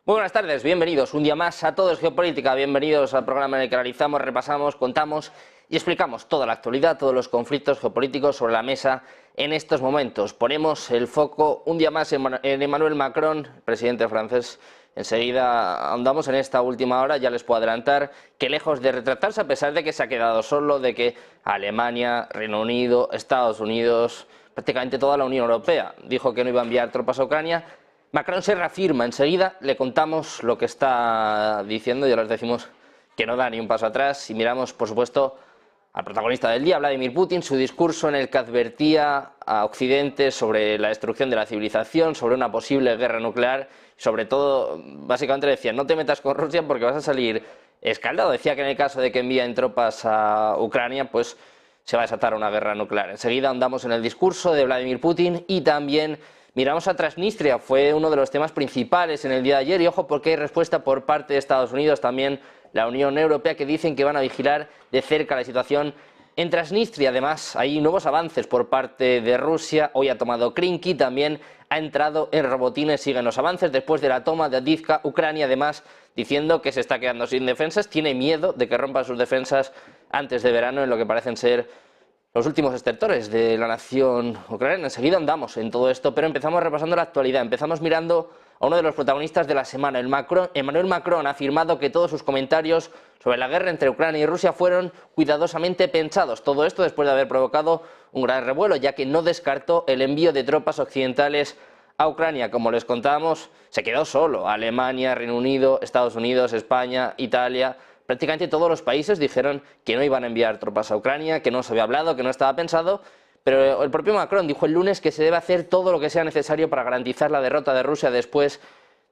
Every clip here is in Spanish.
Muy buenas tardes, bienvenidos un día más a Todo es Geopolítica, bienvenidos al programa en el que analizamos, repasamos, contamos y explicamos toda la actualidad, todos los conflictos geopolíticos sobre la mesa en estos momentos. Ponemos el foco un día más en Emmanuel Macron, presidente francés. Enseguida ahondamos en esta última hora, ya les puedo adelantar que lejos de retratarse, a pesar de que se ha quedado solo, de que Alemania, Reino Unido, Estados Unidos, prácticamente toda la Unión Europea dijo que no iba a enviar tropas a Ucrania, Macron se reafirma. Enseguida le contamos lo que está diciendo, ya les decimos que no da ni un paso atrás y miramos, por supuesto, al protagonista del día, Vladimir Putin, su discurso en el que advertía a Occidente sobre la destrucción de la civilización, sobre una posible guerra nuclear, sobre todo, básicamente le decía, no te metas con Rusia porque vas a salir escaldado. Decía que en el caso de que envíen tropas a Ucrania, pues se va a desatar una guerra nuclear. Enseguida andamos en el discurso de Vladimir Putin y también miramos a Transnistria, fue uno de los temas principales en el día de ayer y ojo porque hay respuesta por parte de Estados Unidos, también la Unión Europea, que dicen que van a vigilar de cerca la situación en Transnistria. Además, hay nuevos avances por parte de Rusia, hoy ha tomado Krinky, también ha entrado en Robotines, siguen los avances después de la toma de Avdiivka. Ucrania además diciendo que se está quedando sin defensas, tiene miedo de que rompan sus defensas antes de verano en lo que parecen ser los últimos estertores de la nación ucraniana. Enseguida andamos en todo esto, pero empezamos repasando la actualidad, empezamos mirando a uno de los protagonistas de la semana. Emmanuel Macron ha afirmado que todos sus comentarios sobre la guerra entre Ucrania y Rusia fueron cuidadosamente pensados. Todo esto después de haber provocado un gran revuelo, ya que no descartó el envío de tropas occidentales a Ucrania. Como les contábamos, se quedó solo. Alemania, Reino Unido, Estados Unidos, España, Italia, prácticamente todos los países dijeron que no iban a enviar tropas a Ucrania, que no se había hablado, que no estaba pensado. Pero el propio Macron dijo el lunes que se debe hacer todo lo que sea necesario para garantizar la derrota de Rusia después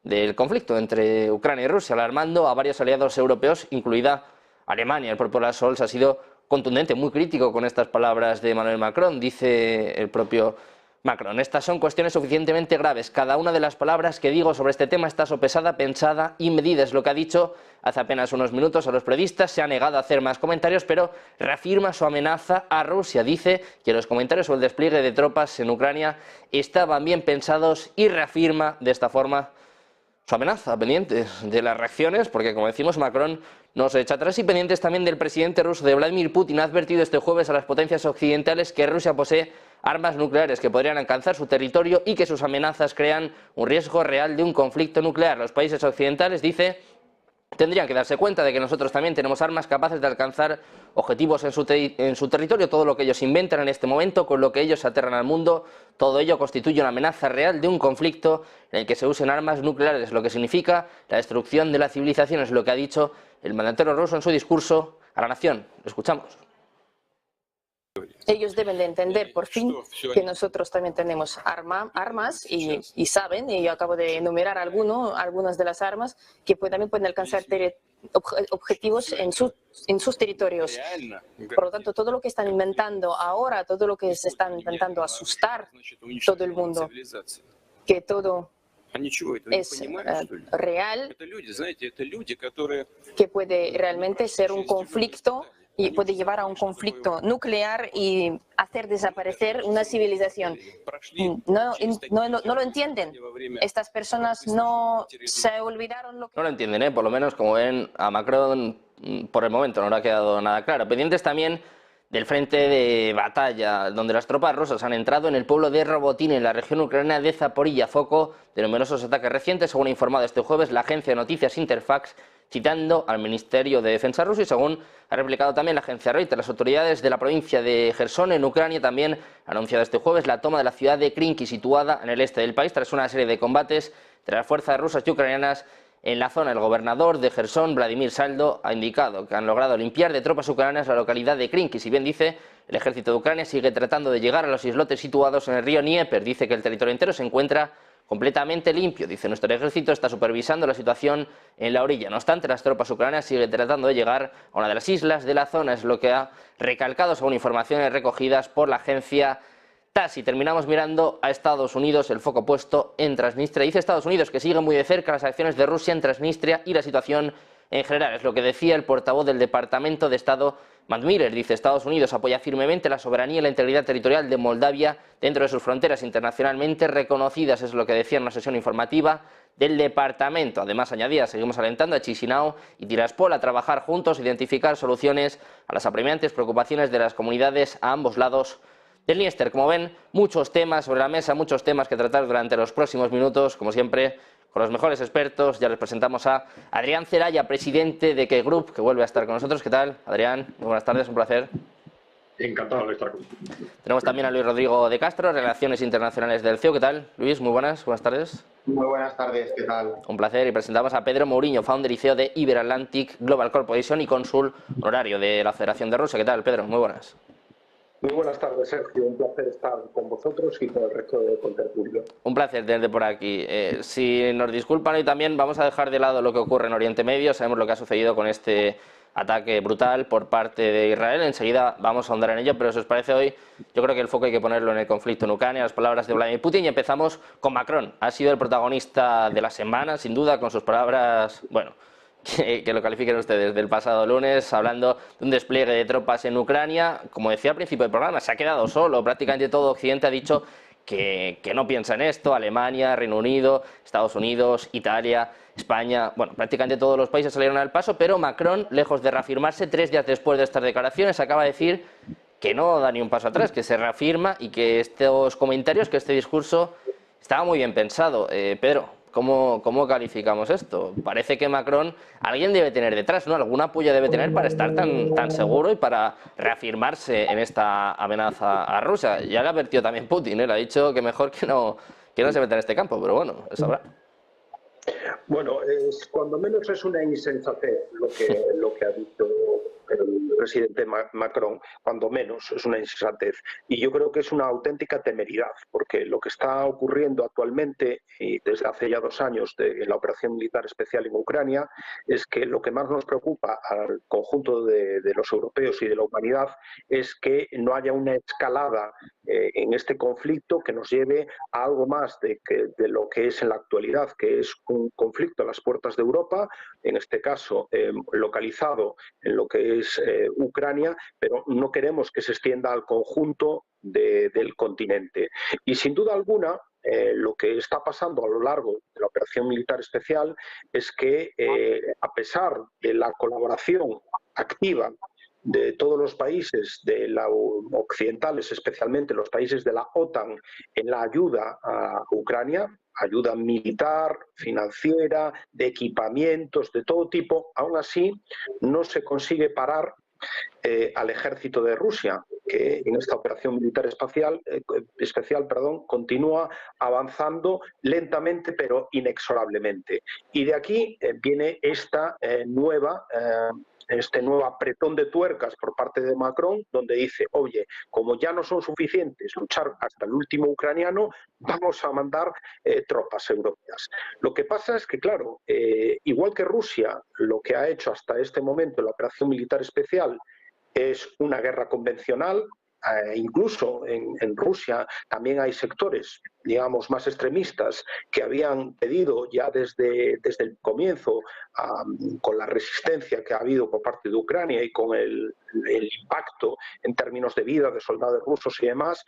del conflicto entre Ucrania y Rusia, alarmando a varios aliados europeos, incluida Alemania. El propio Olaf Scholz ha sido contundente, muy crítico con estas palabras de Emmanuel Macron, dice el propio Macron. Estas son cuestiones suficientemente graves. Cada una de las palabras que digo sobre este tema está sopesada, pensada y medida. Es lo que ha dicho hace apenas unos minutos a los periodistas. Se ha negado a hacer más comentarios, pero reafirma su amenaza a Rusia. Dice que los comentarios sobre el despliegue de tropas en Ucrania estaban bien pensados y reafirma de esta forma su amenaza, pendientes de las reacciones, porque como decimos, Macron no se echa atrás, y pendientes también del presidente ruso, de Vladimir Putin. Ha advertido este jueves a las potencias occidentales que Rusia posee armas nucleares que podrían alcanzar su territorio y que sus amenazas crean un riesgo real de un conflicto nuclear. Los países occidentales, dice, tendrían que darse cuenta de que nosotros también tenemos armas capaces de alcanzar objetivos en su territorio. Todo lo que ellos inventan en este momento, con lo que ellos aterran al mundo, todo ello constituye una amenaza real de un conflicto en el que se usen armas nucleares, lo que significa la destrucción de la civilización, es lo que ha dicho el mandatario ruso en su discurso a la nación. Lo escuchamos. Ellos deben de entender por fin que nosotros también tenemos armas y saben, y yo acabo de enumerar algunas de las armas que también pueden alcanzar objetivos en sus territorios. Por lo tanto, todo lo que están inventando ahora, todo lo que se están intentando asustar todo el mundo, que todo es real, que puede realmente ser un conflicto y puede llevar a un conflicto nuclear y hacer desaparecer una civilización. No lo entienden. Estas personas no se olvidaron lo que... No lo entienden, por lo menos, como ven, a Macron por el momento no le ha quedado nada claro. Pendientes también del frente de batalla, donde las tropas rusas han entrado en el pueblo de Robotine, en la región ucraniana de Zaporilla, foco de numerosos ataques recientes, según ha informado este jueves la agencia de noticias Interfax, citando al Ministerio de Defensa ruso, y según ha replicado también la agencia Reuters. Las autoridades de la provincia de Jersón, en Ucrania, también han anunciado este jueves la toma de la ciudad de Krinky, situada en el este del país, tras una serie de combates entre las fuerzas rusas y ucranianas en la zona. El gobernador de Jersón, Vladimir Saldo, ha indicado que han logrado limpiar de tropas ucranianas la localidad de Krinky. Si bien dice, el ejército de Ucrania sigue tratando de llegar a los islotes situados en el río Dnieper. Dice que el territorio entero se encuentra completamente limpio. Dice, nuestro ejército está supervisando la situación en la orilla. No obstante, las tropas ucranianas siguen tratando de llegar a una de las islas de la zona, es lo que ha recalcado según informaciones recogidas por la agencia TASS. Y terminamos mirando a Estados Unidos, el foco puesto en Transnistria. Dice Estados Unidos que sigue muy de cerca las acciones de Rusia en Transnistria y la situación en general. Es lo que decía el portavoz del Departamento de Estado, Matt Miller. Dice: Estados Unidos apoya firmemente la soberanía y la integridad territorial de Moldavia dentro de sus fronteras internacionalmente reconocidas. Es lo que decía en una sesión informativa del departamento. Además, añadía: seguimos alentando a Chisinau y Tiraspol a trabajar juntos, identificar soluciones a las apremiantes preocupaciones de las comunidades a ambos lados del Dniester. Como ven, muchos temas sobre la mesa, muchos temas que tratar durante los próximos minutos, como siempre, con los mejores expertos. Ya les presentamos a Adrián Celaya, presidente de Key Group, que vuelve a estar con nosotros. ¿Qué tal, Adrián? Muy buenas tardes, un placer. Encantado de estar con ustedes. Tenemos también a Luis Rodrigo de Castro, Relaciones Internacionales del CEO. ¿Qué tal, Luis? Muy buenas tardes. Muy buenas tardes, ¿qué tal? Un placer. Y presentamos a Pedro Mourinho, founder y CEO de Iberatlantic Global Corporation y cónsul honorario de la Federación de Rusia. ¿Qué tal, Pedro? Muy buenas. Muy buenas tardes, Sergio. Un placer estar con vosotros y con el resto de contertulio. Un placer tenerte por aquí. Si nos disculpan, hoy también vamos a dejar de lado lo que ocurre en Oriente Medio. Sabemos lo que ha sucedido con este ataque brutal por parte de Israel. Enseguida vamos a ahondar en ello, pero si os parece hoy, yo creo que el foco hay que ponerlo en el conflicto en Ucrania, las palabras de Vladimir Putin, y empezamos con Macron. Ha sido el protagonista de la semana, sin duda, con sus palabras, bueno, que lo califiquen ustedes, del pasado lunes, hablando de un despliegue de tropas en Ucrania. Como decía al principio del programa, se ha quedado solo. Prácticamente todo Occidente ha dicho que no piensa en esto. Alemania, Reino Unido, Estados Unidos, Italia, España, bueno, prácticamente todos los países salieron al paso, pero Macron, lejos de reafirmarse, 3 días después de estas declaraciones, acaba de decir que no da ni un paso atrás, que se reafirma y que estos comentarios, que este discurso estaba muy bien pensado. Pedro, ¿cómo calificamos esto? Parece que Macron, alguien debe tener detrás, ¿no? Algún apoyo debe tener para estar tan seguro y para reafirmarse en esta amenaza a Rusia. Ya le advirtió también Putin, ¿eh? Le ha dicho que mejor que no se meta en este campo, pero bueno, eso habrá. Bueno, cuando menos es una insensatez lo que ha dicho el presidente Macron, cuando menos es una insensatez. Y yo creo que es una auténtica temeridad, porque lo que está ocurriendo actualmente, y desde hace ya 2 años en la operación militar especial en Ucrania, es que lo que más nos preocupa al conjunto de los europeos y de la humanidad es que no haya una escalada en este conflicto que nos lleve a algo más de lo que es en la actualidad, que es un conflicto a las puertas de Europa, en este caso localizado en lo que es Ucrania, pero no queremos que se extienda al conjunto del continente. Y sin duda alguna, lo que está pasando a lo largo de la operación militar especial es que, a pesar de la colaboración activa de todos los países occidentales, especialmente los países de la OTAN, en la ayuda a Ucrania, ayuda militar, financiera, de equipamientos, de todo tipo, aún así no se consigue parar al ejército de Rusia, que en esta operación militar especial, continúa avanzando lentamente pero inexorablemente. Y de aquí viene esta este nuevo apretón de tuercas por parte de Macron, donde dice: oye, como ya no son suficientes luchar hasta el último ucraniano, vamos a mandar tropas europeas. Lo que pasa es que, claro, igual que Rusia, lo que ha hecho hasta este momento en la operación militar especial es una guerra convencional. Incluso en Rusia también hay sectores, digamos, más extremistas que habían pedido ya desde el comienzo, con la resistencia que ha habido por parte de Ucrania y con el impacto en términos de vida de soldados rusos y demás,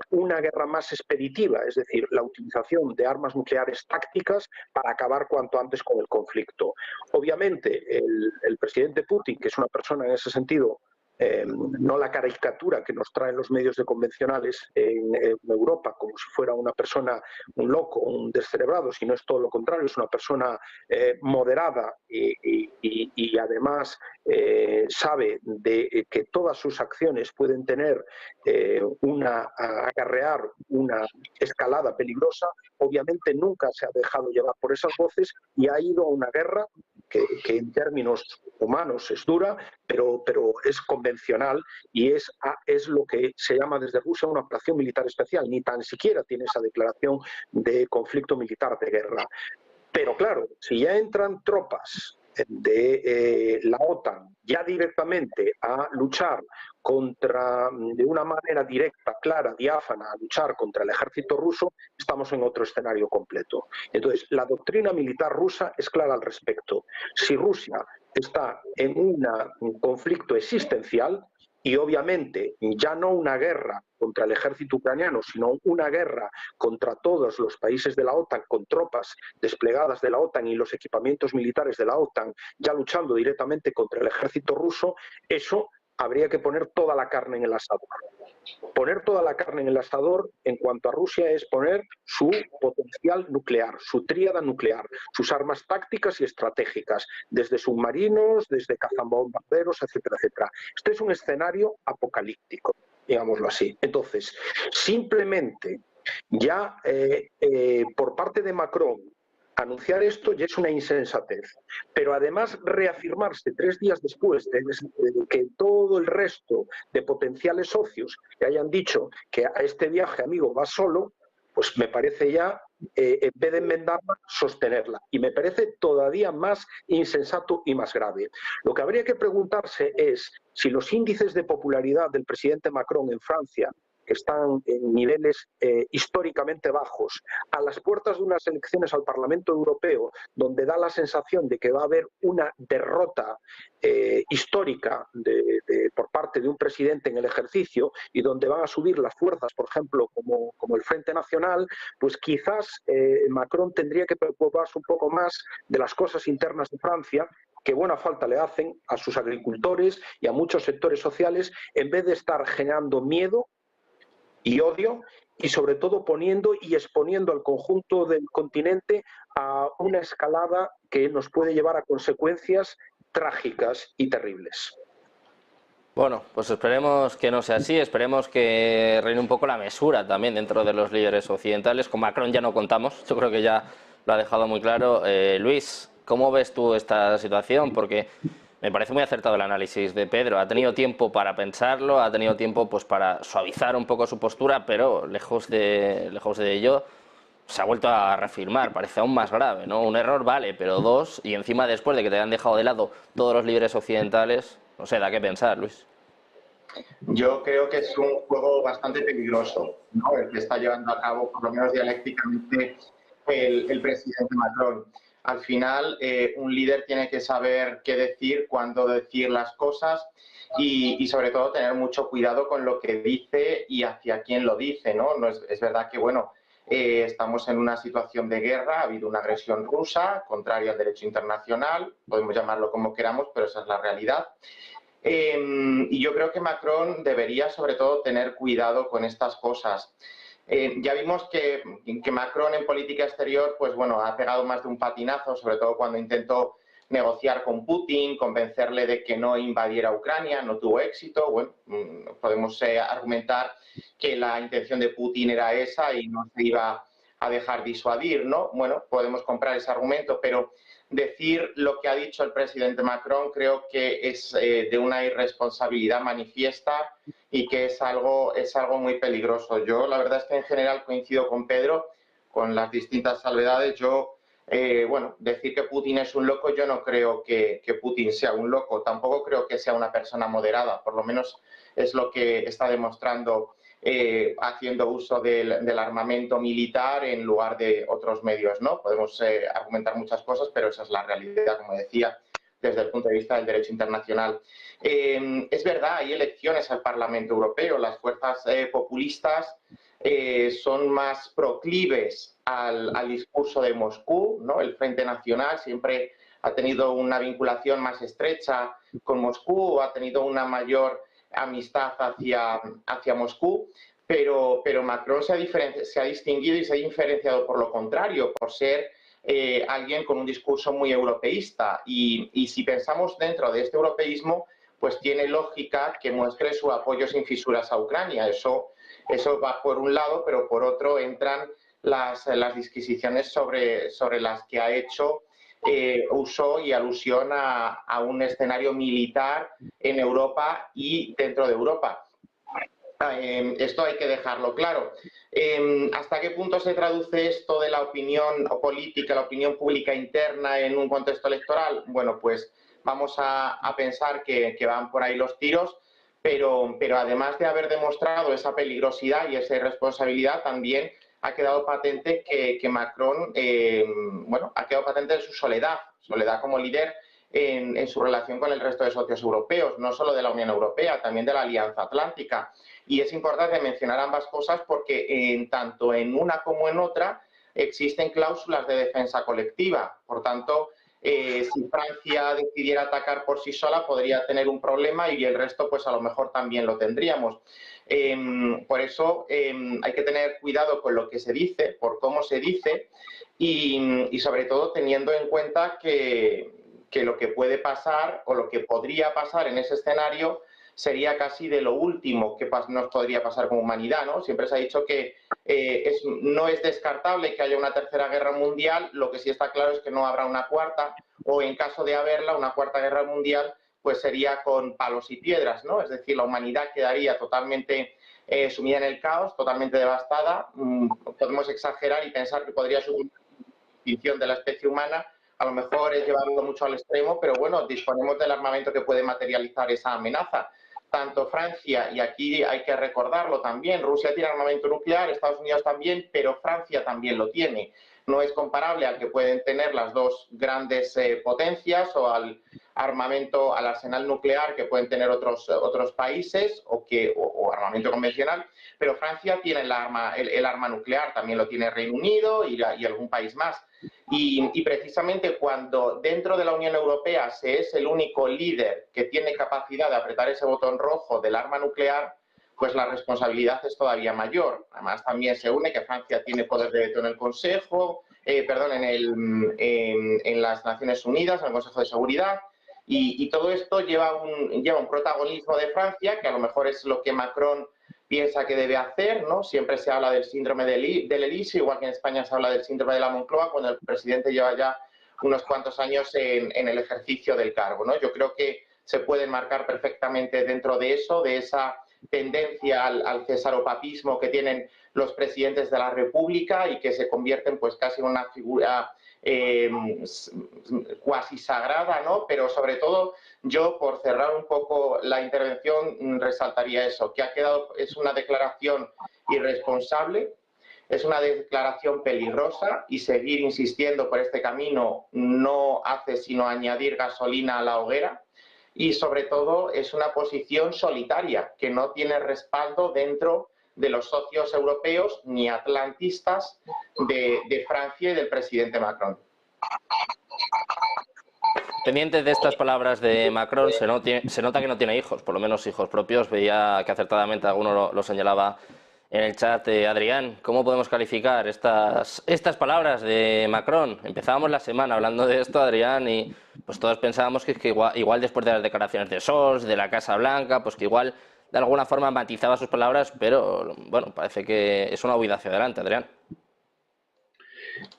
una guerra más expeditiva, es decir, la utilización de armas nucleares tácticas para acabar cuanto antes con el conflicto. Obviamente, el presidente Putin, que es una persona en ese sentido, no la caricatura que nos traen los medios de convencionales en Europa, como si fuera una persona, un loco, un descerebrado, sino es todo lo contrario, es una persona moderada y además sabe de que todas sus acciones pueden tener acarrear una escalada peligrosa. Obviamente nunca se ha dejado llevar por esas voces y ha ido a una guerra que en términos humanos es dura, pero es convencional y es lo que se llama desde Rusia una operación militar especial. Ni tan siquiera tiene esa declaración de conflicto militar de guerra. Pero claro, si ya entran tropas de la OTAN ya directamente a luchar de una manera directa, clara, diáfana, a luchar contra el ejército ruso, estamos en otro escenario completo. Entonces, la doctrina militar rusa es clara al respecto. Si Rusia está en un conflicto existencial, y obviamente ya no una guerra contra el ejército ucraniano, sino una guerra contra todos los países de la OTAN, con tropas desplegadas de la OTAN y los equipamientos militares de la OTAN ya luchando directamente contra el ejército ruso, eso habría que poner toda la carne en el asador. Poner toda la carne en el asador en cuanto a Rusia es poner su potencial nuclear, su tríada nuclear, sus armas tácticas y estratégicas, desde submarinos, desde cazabombarderos, etcétera, etcétera. Este es un escenario apocalíptico, digámoslo así. Entonces, simplemente ya por parte de Macron, anunciar esto ya es una insensatez, pero además reafirmarse 3 días después de que todo el resto de potenciales socios le hayan dicho que a este viaje, amigo, va solo, pues me parece ya, en vez de enmendarla, sostenerla. Y me parece todavía más insensato y más grave. Lo que habría que preguntarse es si los índices de popularidad del presidente Macron en Francia, que están en niveles históricamente bajos, a las puertas de unas elecciones al Parlamento Europeo, donde da la sensación de que va a haber una derrota histórica por parte de un presidente en el ejercicio y donde van a subir las fuerzas, por ejemplo, como el Frente Nacional, pues quizás Macron tendría que preocuparse un poco más de las cosas internas de Francia, que buena falta le hacen a sus agricultores y a muchos sectores sociales, en vez de estar generando miedo y odio, y sobre todo poniendo y exponiendo al conjunto del continente a una escalada que nos puede llevar a consecuencias trágicas y terribles. Bueno, pues esperemos que no sea así, esperemos que reine un poco la mesura también dentro de los líderes occidentales. Con Macron ya no contamos, yo creo que ya lo ha dejado muy claro. Luis, ¿cómo ves tú esta situación? Porque me parece muy acertado el análisis de Pedro. Ha tenido tiempo para pensarlo, ha tenido tiempo pues para suavizar un poco su postura, pero lejos de ello se ha vuelto a reafirmar. Parece aún más grave, ¿no? Un error vale, pero dos, y encima después de que te hayan dejado de lado todos los líderes occidentales, no sé, da que pensar, Luis. Yo creo que es un juego bastante peligroso, ¿no?, el que está llevando a cabo, por lo menos dialécticamente, el presidente Macron. Al final, un líder tiene que saber qué decir, cuándo decir las cosas y sobre todo tener mucho cuidado con lo que dice y hacia quién lo dice, ¿no? Es verdad que, bueno, estamos en una situación de guerra, ha habido una agresión rusa contraria al derecho internacional, podemos llamarlo como queramos, pero esa es la realidad. Y yo creo que Macron debería, sobre todo, tener cuidado con estas cosas. Ya vimos que Macron en política exterior, pues bueno, ha pegado más de un patinazo, sobre todo cuando intentó negociar con Putin, convencerle de que no invadiera Ucrania, no tuvo éxito. Bueno, podemos argumentar que la intención de Putin era esa y no se iba a dejar disuadir, ¿no? Bueno, podemos comprar ese argumento, pero decir lo que ha dicho el presidente Macron creo que es de una irresponsabilidad manifiesta y que es algo muy peligroso. Yo la verdad es que en general coincido con Pedro, con las distintas salvedades. Yo, bueno, decir que Putin es un loco, yo no creo que Putin sea un loco, tampoco creo que sea una persona moderada, por lo menos es lo que está demostrando haciendo uso del armamento militar en lugar de otros medios, ¿no? Podemos argumentar muchas cosas, pero esa es la realidad, como decía, desde el punto de vista del derecho internacional. Es verdad, hay elecciones al Parlamento Europeo, las fuerzas populistas son más proclives al discurso de Moscú, ¿no? El Frente Nacional siempre ha tenido una vinculación más estrecha con Moscú, ha tenido una mayor amistad hacia Moscú, pero Macron se ha distinguido y se ha diferenciado por lo contrario, por ser alguien con un discurso muy europeísta. Y si pensamos dentro de este europeísmo, pues tiene lógica que muestre su apoyo sin fisuras a Ucrania. Eso va por un lado, pero por otro entran las disquisiciones sobre las que ha hecho uso y alusión a un escenario militar en Europa y dentro de Europa. Esto hay que dejarlo claro. ¿Hasta qué punto se traduce esto de la opinión política, la opinión pública interna en un contexto electoral? Bueno, pues vamos a pensar que van por ahí los tiros, pero además de haber demostrado esa peligrosidad y esa irresponsabilidad, también ha quedado patente que Macron, bueno, ha quedado patente su soledad como líder en su relación con el resto de socios europeos, no solo de la Unión Europea, también de la Alianza Atlántica. Y es importante mencionar ambas cosas porque tanto en una como en otra existen cláusulas de defensa colectiva. Por tanto, si Francia decidiera atacar por sí sola, podría tener un problema y el resto, pues a lo mejor también lo tendríamos. Por eso hay que tener cuidado con lo que se dice, por cómo se dice y sobre todo teniendo en cuenta que lo que puede pasar o lo que podría pasar en ese escenario sería casi de lo último que nos podría pasar como humanidad, ¿no? Siempre se ha dicho que no es descartable que haya una tercera guerra mundial, lo que sí está claro es que no habrá una cuarta, o en caso de haberla, una cuarta guerra mundial, pues sería con palos y piedras, ¿no? Es decir, la humanidad quedaría totalmente sumida en el caos, totalmente devastada. Podemos exagerar y pensar que podría suponer la extinción de la especie humana. A lo mejor es llevarlo mucho al extremo, pero bueno, disponemos del armamento que puede materializar esa amenaza. Tanto Francia, y aquí hay que recordarlo también, Rusia tiene armamento nuclear, Estados Unidos también, pero Francia también lo tiene. No es comparable al que pueden tener las dos grandes potencias o al armamento, al arsenal nuclear que pueden tener otros países o armamento convencional, pero Francia tiene el arma nuclear, también lo tiene Reino Unido y algún país más. Y precisamente cuando dentro de la Unión Europea se es el único líder que tiene capacidad de apretar ese botón rojo del arma nuclear, pues la responsabilidad es todavía mayor. Además también se une que Francia tiene poder de veto en el Consejo, en las Naciones Unidas, en el Consejo de Seguridad, y todo esto lleva un protagonismo de Francia, que a lo mejor es lo que Macron piensa que debe hacer, ¿no? Siempre se habla del síndrome del Elíseo, igual que en España se habla del síndrome de la Moncloa, cuando el presidente lleva ya unos cuantos años en el ejercicio del cargo, ¿no? Yo creo que se puede marcar perfectamente dentro de eso, de esa tendencia al cesaropapismo que tienen los presidentes de la República y que se convierten pues casi en una figura cuasi sagrada, ¿no? Pero sobre todo yo, por cerrar un poco la intervención, resaltaría eso, que es una declaración irresponsable, es una declaración peligrosa y seguir insistiendo por este camino no hace sino añadir gasolina a la hoguera. Y sobre todo es una posición solitaria que no tiene respaldo dentro de los socios europeos ni atlantistas de Francia y del presidente Macron. Pendientes de estas palabras de Macron, se nota que no tiene hijos, por lo menos hijos propios. Veía que acertadamente alguno lo señalaba en el chat. Adrián, ¿cómo podemos calificar estas palabras de Macron? Empezábamos la semana hablando de esto, Adrián, y pues todos pensábamos que igual después de las declaraciones de Scholz, de la Casa Blanca, pues que igual de alguna forma matizaba sus palabras, pero bueno, parece que es una huida hacia adelante, Adrián.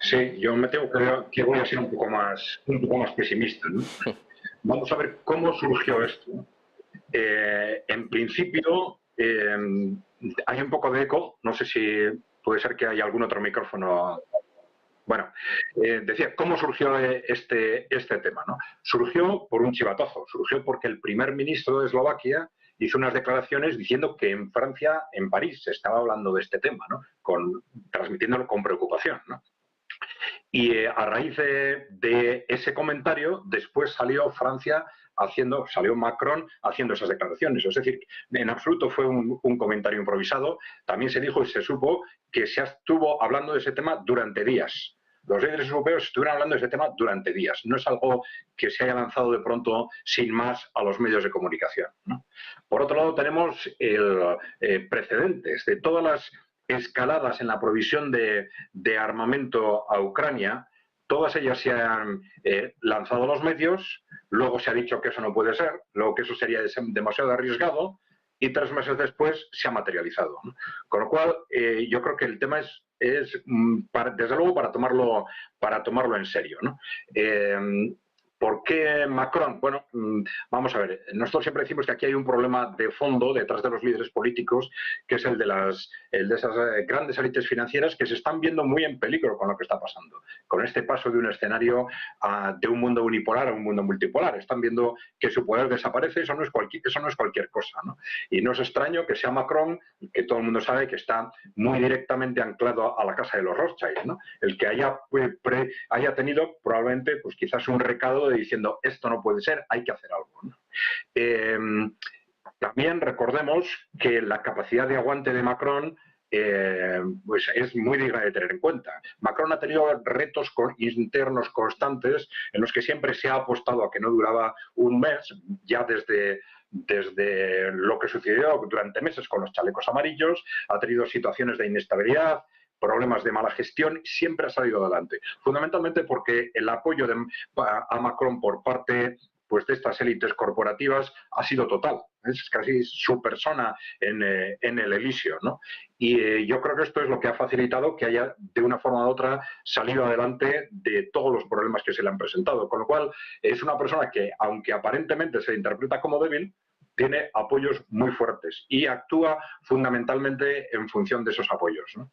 Sí, yo me tengo que voy a ser un poco más pesimista, ¿no? Vamos a ver cómo surgió esto. En principio, hay un poco de eco, no sé si puede ser que haya algún otro micrófono. Bueno, decía, ¿cómo surgió este tema, ¿no? Surgió por un chivatazo, surgió porque el primer ministro de Eslovaquia hizo unas declaraciones diciendo que en Francia, en París, se estaba hablando de este tema, ¿no? Transmitiéndolo con preocupación, ¿no? Y a raíz de ese comentario, después salió Macron haciendo esas declaraciones. Es decir, en absoluto fue un comentario improvisado. También se dijo y se supo que se estuvo hablando de ese tema durante días. Los líderes europeos estuvieron hablando de ese tema durante días. No es algo que se haya lanzado de pronto sin más a los medios de comunicación, ¿no? Por otro lado, tenemos precedentes de todas las escaladas en la provisión de armamento a Ucrania. Todas ellas se han lanzado a los medios, luego se ha dicho que eso no puede ser, luego que eso sería demasiado arriesgado, y 3 meses después se ha materializado, ¿no? Con lo cual, yo creo que el tema es desde luego para tomarlo en serio, ¿no? ¿Por qué Macron? Bueno, vamos a ver, nosotros siempre decimos que aquí hay un problema de fondo detrás de los líderes políticos, que es el de esas grandes élites financieras que se están viendo muy en peligro con lo que está pasando, con este paso de un escenario de un mundo unipolar a un mundo multipolar. Están viendo que su poder desaparece, eso no es cualquier cosa, ¿no? Y no es extraño que sea Macron, que todo el mundo sabe que está muy directamente anclado a la casa de los Rothschild, ¿no? El que haya tenido probablemente, pues quizás un recado diciendo esto no puede ser, hay que hacer algo, ¿no? También recordemos que la capacidad de aguante de Macron pues es muy digna de tener en cuenta. Macron ha tenido retos internos constantes en los que siempre se ha apostado a que no duraba un mes, ya desde lo que sucedió durante meses con los chalecos amarillos, ha tenido situaciones de inestabilidad, problemas de mala gestión, siempre ha salido adelante. Fundamentalmente porque el apoyo a Macron por parte pues de estas élites corporativas ha sido total. Es casi su persona en el Elíseo, ¿no? Y yo creo que esto es lo que ha facilitado que haya, de una forma u otra, salido adelante de todos los problemas que se le han presentado. Con lo cual, es una persona que, aunque aparentemente se interpreta como débil, tiene apoyos muy fuertes y actúa fundamentalmente en función de esos apoyos, ¿no?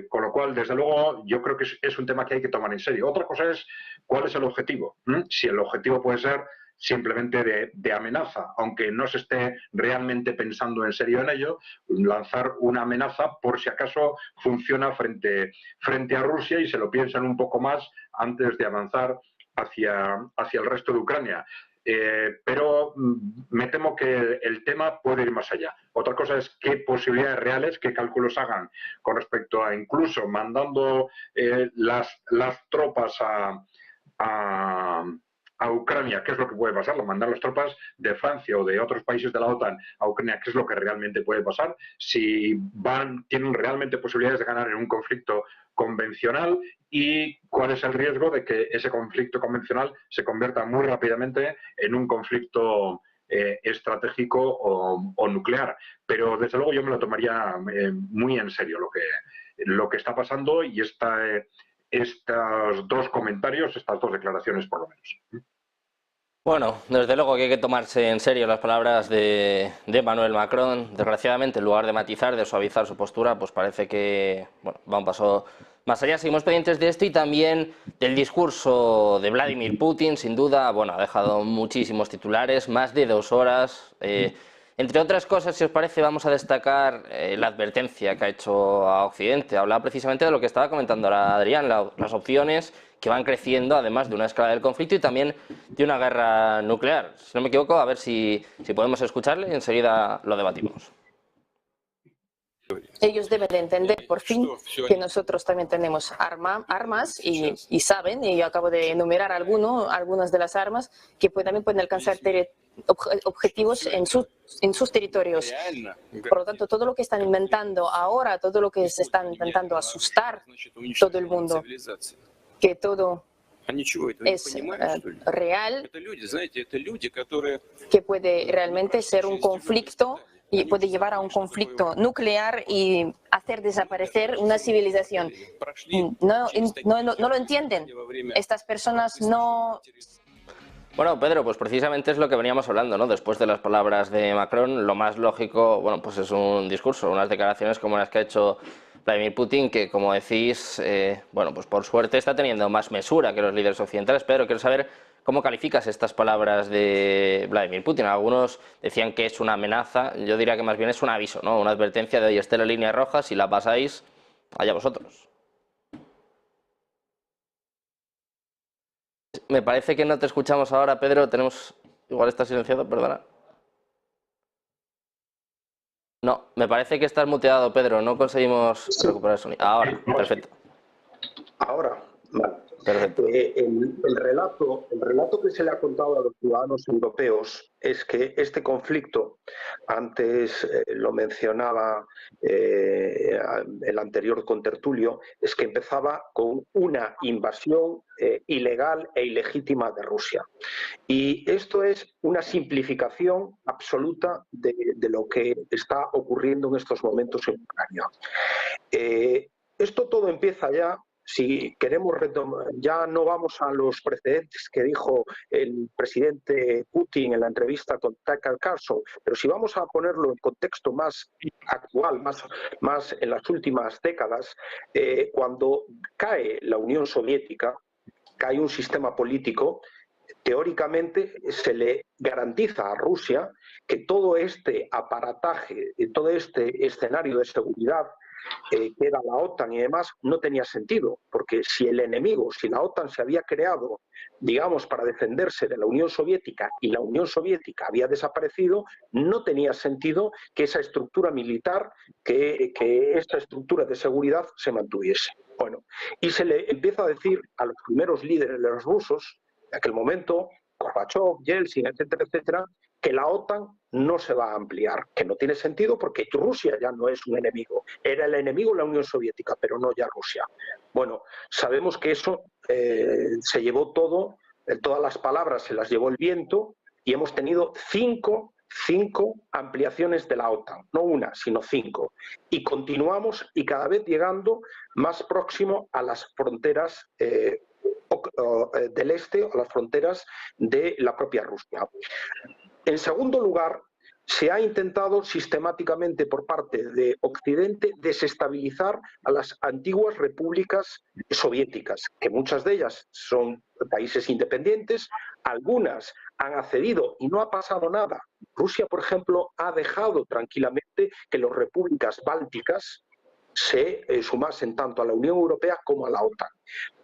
Con lo cual, desde luego, yo creo que es un tema que hay que tomar en serio. Otra cosa es cuál es el objetivo. Si el objetivo puede ser simplemente de amenaza, aunque no se esté realmente pensando en serio en ello, lanzar una amenaza por si acaso funciona frente a Rusia y se lo piensan un poco más antes de avanzar hacia el resto de Ucrania. Pero me temo que el tema puede ir más allá. Otra cosa es qué posibilidades reales, qué cálculos hagan con respecto a incluso mandando las tropas a Ucrania, qué es lo que puede pasar, mandar las tropas de Francia o de otros países de la OTAN a Ucrania, qué es lo que realmente puede pasar, si tienen realmente posibilidades de ganar en un conflicto convencional y cuál es el riesgo de que ese conflicto convencional se convierta muy rápidamente en un conflicto estratégico o nuclear. Pero desde luego yo me lo tomaría muy en serio lo que está pasando y estos dos comentarios, estas dos declaraciones por lo menos. Bueno, desde luego que hay que tomarse en serio las palabras de Emmanuel Macron. Desgraciadamente, en lugar de matizar, de suavizar su postura, pues parece que va un paso más allá. Seguimos pendientes de esto y también del discurso de Vladimir Putin. Sin duda, ha dejado muchísimos titulares, más de 2 horas. Entre otras cosas, si os parece, vamos a destacar la advertencia que ha hecho a Occidente. Hablaba precisamente de lo que estaba comentando ahora Adrián, las opciones que van creciendo, además de una escalada del conflicto y también de una guerra nuclear. Si no me equivoco, a ver si podemos escucharle y enseguida lo debatimos. Ellos deben de entender, por fin, que nosotros también tenemos armas y saben, y yo acabo de enumerar algunas de las armas que también pueden alcanzar objetivos en sus territorios. Por lo tanto, todo lo que están inventando ahora, todo lo que se están intentando asustar todo el mundo, que todo es real, que puede realmente ser un conflicto y puede llevar a un conflicto nuclear y hacer desaparecer una civilización. No lo entienden. Estas personas no... Bueno, Pedro, pues precisamente es lo que veníamos hablando, ¿no? Después de las palabras de Macron, lo más lógico, pues es un discurso, unas declaraciones como las que ha hecho Vladimir Putin, que como decís, pues por suerte está teniendo más mesura que los líderes occidentales. Pedro, quiero saber cómo calificas estas palabras de Vladimir Putin. Algunos decían que es una amenaza, yo diría que más bien es un aviso, ¿no? Una advertencia de, oye, esta es la línea roja, si la pasáis, allá vosotros. Me parece que no te escuchamos ahora, Pedro. Igual está silenciado, perdona. No, me parece que estás muteado, Pedro. No conseguimos recuperar el sonido. Ahora, perfecto. Ahora, vale. Perfecto. El relato que se le ha contado a los ciudadanos europeos es que este conflicto, antes lo mencionaba el anterior contertulio, es que empezaba con una invasión ilegal e ilegítima de Rusia. Y esto es una simplificación absoluta de lo que está ocurriendo en estos momentos en Ucrania. Esto todo empieza ya si queremos retomar, ya no vamos a los precedentes que dijo el presidente Putin en la entrevista con Tucker Carlson, pero si vamos a ponerlo en contexto más actual, más en las últimas décadas, cuando cae la Unión Soviética, cae un sistema político, teóricamente se le garantiza a Rusia que todo este aparataje, todo este escenario de seguridad que era la OTAN y demás, no tenía sentido, porque si el enemigo, si la OTAN se había creado, digamos, para defenderse de la Unión Soviética y la Unión Soviética había desaparecido, no tenía sentido que esa estructura militar, que esta estructura de seguridad se mantuviese. Bueno, y se le empieza a decir a los primeros líderes de los rusos, en aquel momento, Gorbachev, Yeltsin, etcétera, etcétera, que la OTAN no se va a ampliar, que no tiene sentido porque Rusia ya no es un enemigo. Era el enemigo la Unión Soviética, pero no ya Rusia. Bueno, sabemos que eso se llevó todo, todas las palabras se las llevó el viento y hemos tenido cinco ampliaciones de la OTAN, no una, sino 5. Y continuamos y cada vez llegando más próximo a las fronteras del este, a las fronteras de la propia Rusia. En segundo lugar, se ha intentado sistemáticamente por parte de Occidente desestabilizar a las antiguas repúblicas soviéticas, que muchas de ellas son países independientes, algunas han accedido y no ha pasado nada. Rusia, por ejemplo, ha dejado tranquilamente que las repúblicas bálticas se sumasen tanto a la Unión Europea como a la OTAN.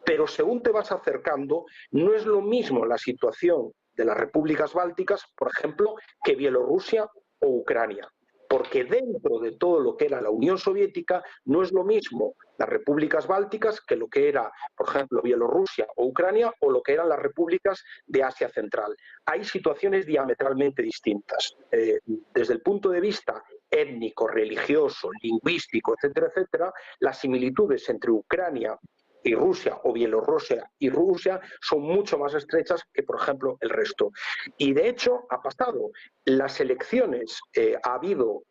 Pero según te vas acercando, no es lo mismo la situación de las repúblicas bálticas, por ejemplo, que Bielorrusia o Ucrania. Porque dentro de todo lo que era la Unión Soviética no es lo mismo las repúblicas bálticas que lo que era, por ejemplo, Bielorrusia o Ucrania o lo que eran las repúblicas de Asia Central. Hay situaciones diametralmente distintas. Desde el punto de vista étnico, religioso, lingüístico, etcétera, etcétera, las similitudes entre Ucrania y Rusia o Bielorrusia y Rusia son mucho más estrechas que, por ejemplo, el resto. Y de hecho ha pasado. Las elecciones, ha habido,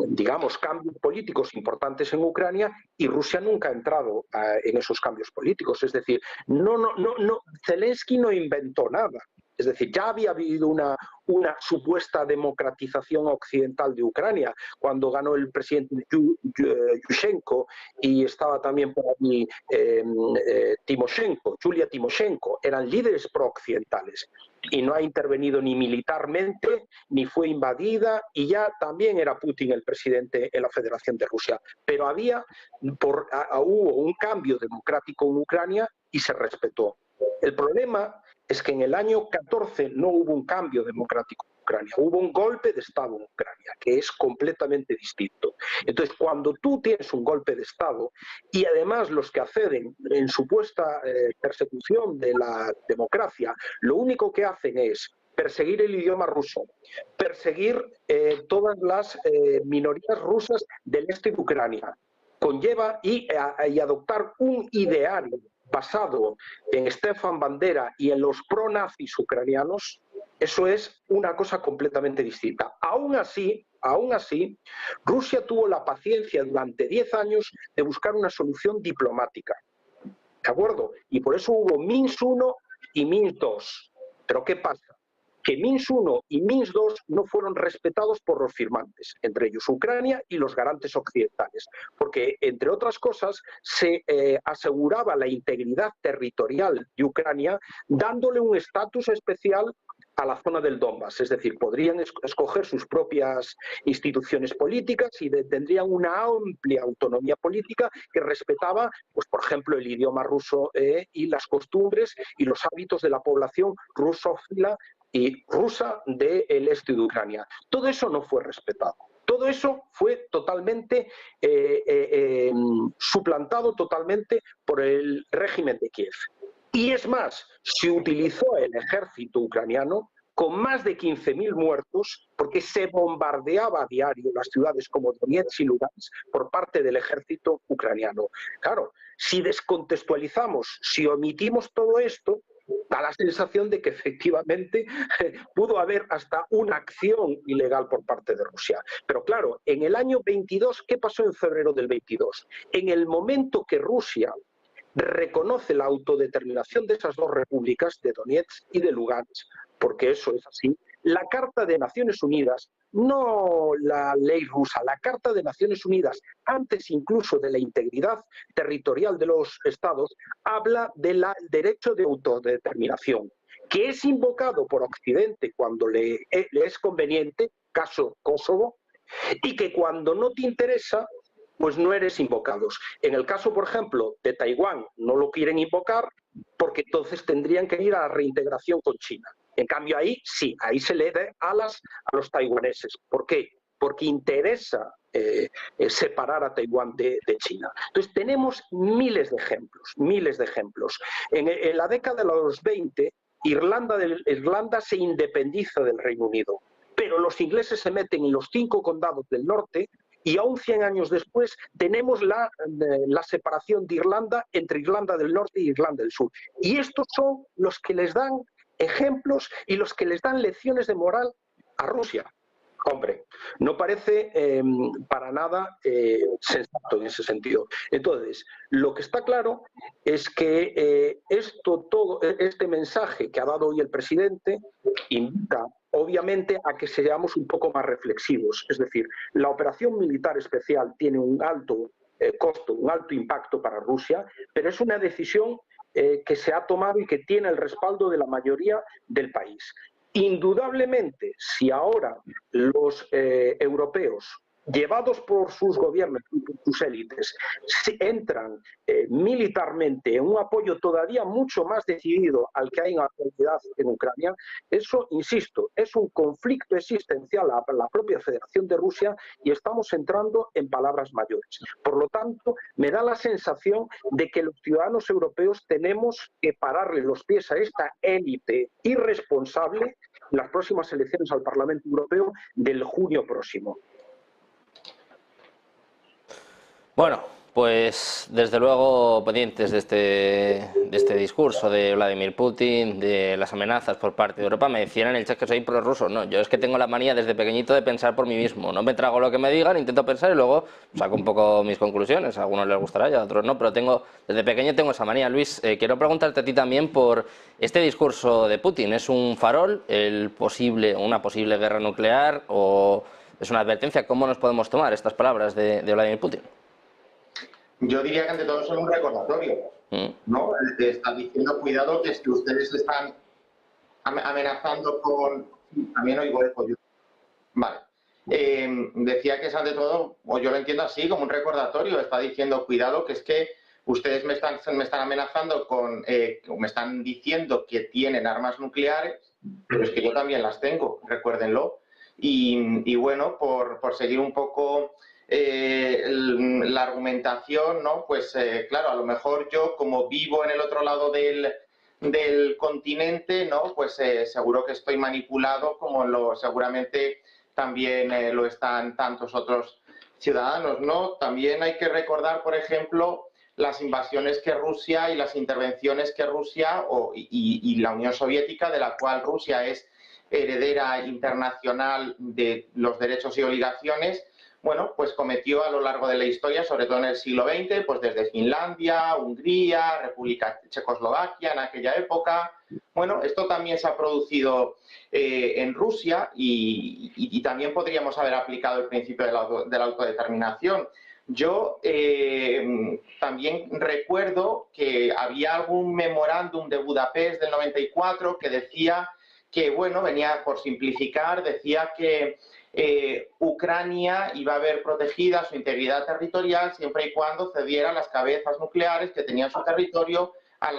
digamos, cambios políticos importantes en Ucrania y Rusia nunca ha entrado en esos cambios políticos. Es decir, Zelensky no inventó nada. Es decir, ya había habido una supuesta democratización occidental de Ucrania cuando ganó el presidente Yushchenko y estaba también por allí Julia Timoshenko. Eran líderes pro-occidentales y no ha intervenido ni militarmente ni fue invadida y ya también era Putin el presidente en la Federación de Rusia. Pero hubo un cambio democrático en Ucrania y se respetó. El problema es que en el año 14 no hubo un cambio democrático en Ucrania, hubo un golpe de Estado en Ucrania, que es completamente distinto. Entonces, cuando tú tienes un golpe de Estado y además los que acceden en supuesta persecución de la democracia, lo único que hacen es perseguir el idioma ruso, perseguir todas las minorías rusas del este de Ucrania, conlleva y adoptar un ideario basado en Stefan Bandera y en los pronazis ucranianos, eso es una cosa completamente distinta. Aún así, Rusia tuvo la paciencia durante 10 años de buscar una solución diplomática. ¿De acuerdo? Y por eso hubo Minsk I y Minsk II. ¿Pero qué pasa? Que Minsk I y Minsk II no fueron respetados por los firmantes, entre ellos Ucrania y los garantes occidentales, porque, entre otras cosas, se aseguraba la integridad territorial de Ucrania dándole un estatus especial a la zona del Donbass, es decir, podrían escoger sus propias instituciones políticas y tendrían una amplia autonomía política que respetaba, pues, por ejemplo, el idioma ruso y las costumbres y los hábitos de la población rusófila y rusa del este de Ucrania. Todo eso no fue respetado. Todo eso fue totalmente suplantado totalmente por el régimen de Kiev. Y es más, se utilizó el ejército ucraniano con más de 15.000 muertos porque se bombardeaba a diario las ciudades como Donetsk y Lugansk por parte del ejército ucraniano. Claro, si descontextualizamos, si omitimos todo esto, da la sensación de que efectivamente pudo haber hasta una acción ilegal por parte de Rusia. Pero claro, en el año 22, ¿qué pasó en febrero del 22? En el momento que Rusia reconoce la autodeterminación de esas dos repúblicas, de Donetsk y de Lugansk, porque eso es así. La Carta de Naciones Unidas, no la ley rusa, la Carta de Naciones Unidas, antes incluso de la integridad territorial de los estados, habla del derecho de autodeterminación, que es invocado por Occidente cuando le es conveniente, caso Kosovo, y que cuando no te interesa, pues no eres invocados. En el caso, por ejemplo, de Taiwán, no lo quieren invocar porque entonces tendrían que ir a la reintegración con China. En cambio ahí sí, ahí se le da alas a los taiwaneses. ¿Por qué? Porque interesa separar a Taiwán de China. Entonces tenemos miles de ejemplos, miles de ejemplos. En la década de los 20, Irlanda se independiza del Reino Unido, pero los ingleses se meten en los 5 condados del norte y aún 100 años después tenemos la separación de Irlanda entre Irlanda del Norte y Irlanda del Sur. Y estos son los que les dan ejemplos y los que les dan lecciones de moral a Rusia. Hombre, no parece para nada sensato en ese sentido. Entonces, lo que está claro es que este mensaje que ha dado hoy el presidente invita obviamente a que seamos un poco más reflexivos. Es decir, la operación militar especial tiene un alto costo, un alto impacto para Rusia, pero es una decisión que se ha tomado y que tiene el respaldo de la mayoría del país. Indudablemente, si ahora los europeos, llevados por sus gobiernos y por sus élites, entran militarmente en un apoyo todavía mucho más decidido al que hay en la actualidad en Ucrania, eso, insisto, es un conflicto existencial a la propia Federación de Rusia y estamos entrando en palabras mayores. Por lo tanto, me da la sensación de que los ciudadanos europeos tenemos que pararle los pies a esta élite irresponsable en las próximas elecciones al Parlamento Europeo del junio próximo. Bueno, pues desde luego pendientes de este discurso de Vladimir Putin, de las amenazas por parte de Europa. Me decían en el chat que soy prorruso. No, yo es que tengo la manía desde pequeñito de pensar por mí mismo. No me trago lo que me digan, intento pensar y luego saco un poco mis conclusiones. A algunos les gustará y a otros no, pero desde pequeño tengo esa manía. Luis, quiero preguntarte a ti también por este discurso de Putin. ¿Es un farol, una posible guerra nuclear o es una advertencia? ¿Cómo nos podemos tomar estas palabras de Vladimir Putin? Yo diría que ante todo son un recordatorio, ¿no? Está diciendo, cuidado, que si ustedes están amenazando con... También oigo eco yo. Vale. Decía que es ante todo, o yo lo entiendo así, como un recordatorio. Está diciendo, cuidado, que es que ustedes me están amenazando con... me están diciendo que tienen armas nucleares, pero es que yo también las tengo, recuérdenlo. Y bueno, por seguir un poco... la argumentación, ¿no? Pues claro, a lo mejor yo, como vivo en el otro lado del continente, ¿no? Pues seguro que estoy manipulado, como seguramente también lo están tantos otros ciudadanos, ¿no? También hay que recordar, por ejemplo, las invasiones que Rusia y las intervenciones que Rusia y la Unión Soviética, de la cual Rusia es heredera internacional de los derechos y obligaciones, bueno, pues cometió a lo largo de la historia, sobre todo en el siglo XX, pues desde Finlandia, Hungría, República Checoslovaquia en aquella época. Bueno, esto también se ha producido en Rusia y también podríamos haber aplicado el principio de la autodeterminación. Yo también recuerdo que había algún memorándum de Budapest del 94 que decía que, bueno, venía por simplificar, decía que Ucrania iba a ver protegida su integridad territorial siempre y cuando cediera las cabezas nucleares que tenía en su territorio a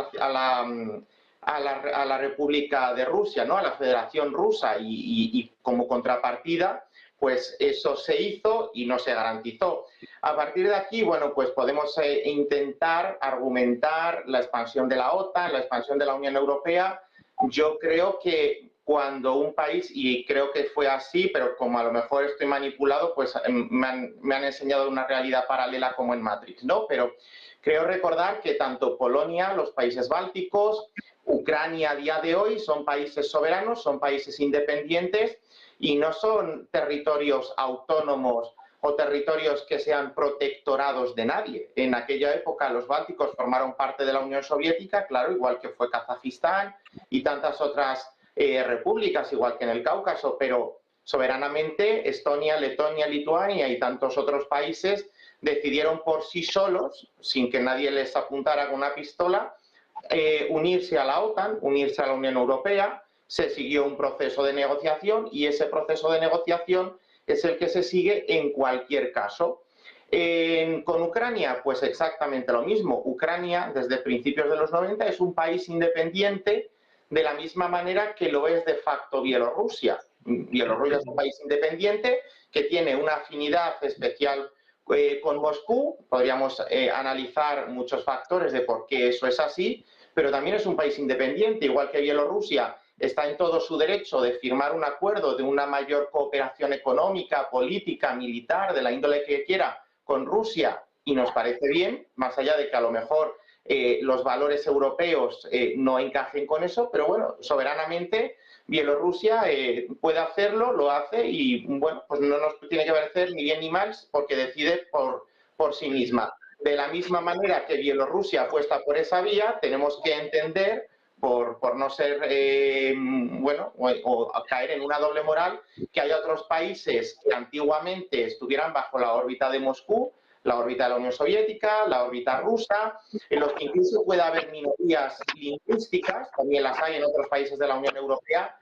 la República de Rusia, ¿no? A la Federación Rusa, y como contrapartida, pues eso se hizo y no se garantizó. A partir de aquí, bueno, pues podemos intentar argumentar la expansión de la OTAN, la expansión de la Unión Europea. Yo creo que cuando un país, y creo que fue así, pero como a lo mejor estoy manipulado, pues me han enseñado una realidad paralela como en Matrix, ¿no? Pero creo recordar que tanto Polonia, los países bálticos, Ucrania a día de hoy son países soberanos, son países independientes y no son territorios autónomos o territorios que sean protectorados de nadie. En aquella época los bálticos formaron parte de la Unión Soviética, claro, igual que fue Kazajistán y tantas otras repúblicas, igual que en el Cáucaso, pero soberanamente Estonia, Letonia, Lituania y tantos otros países decidieron por sí solos, sin que nadie les apuntara con una pistola, unirse a la OTAN, unirse a la Unión Europea. Se siguió un proceso de negociación y ese proceso de negociación es el que se sigue en cualquier caso. Con Ucrania, pues exactamente lo mismo. Ucrania, desde principios de los 90, es un país independiente de la misma manera que lo es de facto Bielorrusia. Bielorrusia es un país independiente que tiene una afinidad especial con Moscú. Podríamos analizar muchos factores de por qué eso es así, pero también es un país independiente, igual que Bielorrusia. Está en todo su derecho de firmar un acuerdo de una mayor cooperación económica, política, militar, de la índole que quiera, con Rusia, y nos parece bien, más allá de que a lo mejor los valores europeos no encajen con eso, pero bueno, soberanamente Bielorrusia puede hacerlo, lo hace y bueno, pues no nos tiene que parecer ni bien ni mal porque decide por sí misma. De la misma manera que Bielorrusia apuesta por esa vía, tenemos que entender, por no ser, bueno, o caer en una doble moral, que hay otros países que antiguamente estuvieran bajo la órbita de Moscú, la órbita de la Unión Soviética, la órbita rusa, en los que incluso puede haber minorías lingüísticas, también las hay en otros países de la Unión Europea,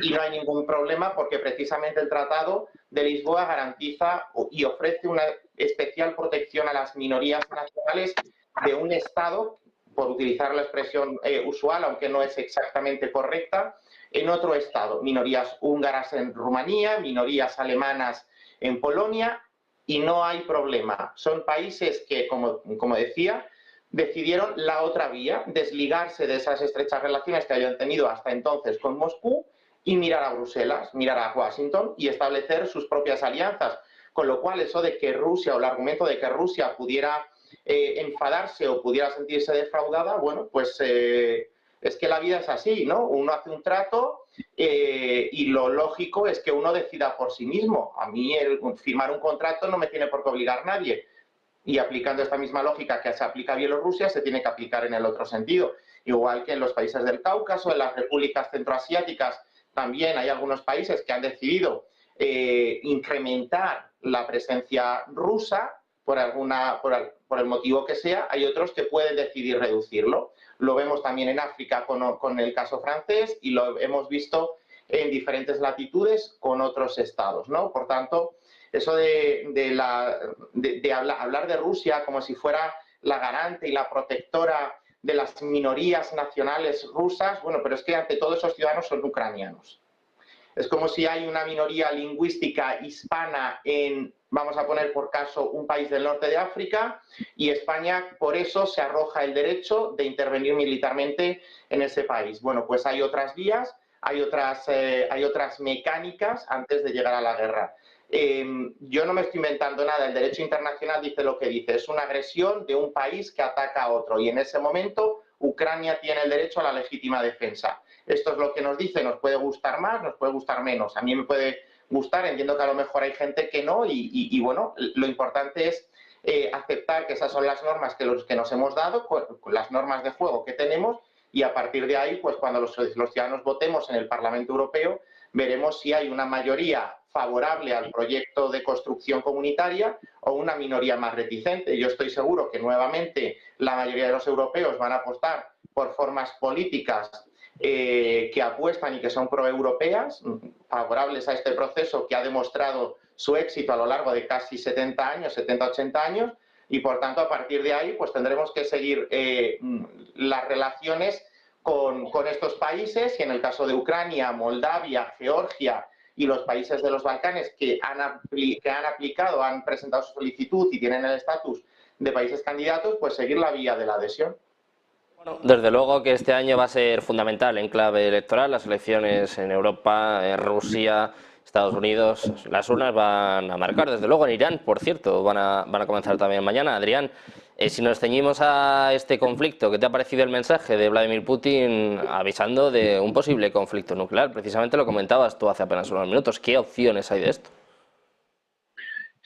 y no hay ningún problema porque precisamente el Tratado de Lisboa garantiza y ofrece una especial protección a las minorías nacionales de un Estado, por utilizar la expresión usual, aunque no es exactamente correcta, en otro Estado. Minorías húngaras en Rumanía, minorías alemanas en Polonia, y no hay problema. Son países que, como decía, decidieron la otra vía, desligarse de esas estrechas relaciones que habían tenido hasta entonces con Moscú y mirar a Bruselas, mirar a Washington y establecer sus propias alianzas. Con lo cual, eso de que Rusia, o el argumento de que Rusia pudiera enfadarse o pudiera sentirse defraudada, bueno, pues es que la vida es así, ¿no? Uno hace un trato y lo lógico es que uno decida por sí mismo. A mí firmar un contrato no me tiene por qué obligar nadie. Y aplicando esta misma lógica que se aplica a Bielorrusia, se tiene que aplicar en el otro sentido. Igual que en los países del Cáucaso, en las repúblicas centroasiáticas, también hay algunos países que han decidido incrementar la presencia rusa por el motivo que sea. Hay otros que pueden decidir reducirlo. Lo vemos también en África con el caso francés y lo hemos visto en diferentes latitudes con otros estados, ¿no? Por tanto, eso de hablar de Rusia como si fuera la garante y la protectora de las minorías nacionales rusas, bueno, pero es que ante todo esos ciudadanos son ucranianos. Es como si hay una minoría lingüística hispana en, vamos a poner por caso, un país del norte de África, y España por eso se arroja el derecho de intervenir militarmente en ese país. Bueno, pues hay otras vías, hay otras mecánicas antes de llegar a la guerra. Yo no me estoy inventando nada, el derecho internacional dice lo que dice, es una agresión de un país que ataca a otro, y en ese momento Ucrania tiene el derecho a la legítima defensa. Esto es lo que nos dice, nos puede gustar más, nos puede gustar menos. A mí me puede gustar, entiendo que a lo mejor hay gente que no, y bueno, lo importante es aceptar que esas son las normas que nos hemos dado, las normas de juego que tenemos, y a partir de ahí, pues cuando los ciudadanos votemos en el Parlamento Europeo, veremos si hay una mayoría favorable al proyecto de construcción comunitaria o una minoría más reticente. Yo estoy seguro que nuevamente la mayoría de los europeos van a apostar por formas políticas que apuestan y que son proeuropeas, favorables a este proceso que ha demostrado su éxito a lo largo de casi 70 años, 70-80 años, y por tanto a partir de ahí pues tendremos que seguir las relaciones con estos países, y en el caso de Ucrania, Moldavia, Georgia y los países de los Balcanes que han aplicado, han presentado su solicitud y tienen el estatus de países candidatos, pues seguir la vía de la adhesión. Bueno, desde luego que este año va a ser fundamental en clave electoral, las elecciones en Europa, en Rusia, Estados Unidos, las urnas van a marcar, desde luego en Irán, por cierto, van a comenzar también mañana. Adrián, si nos ceñimos a este conflicto, ¿qué te ha parecido el mensaje de Vladimir Putin avisando de un posible conflicto nuclear? Precisamente lo comentabas tú hace apenas unos minutos, ¿qué opciones hay de esto?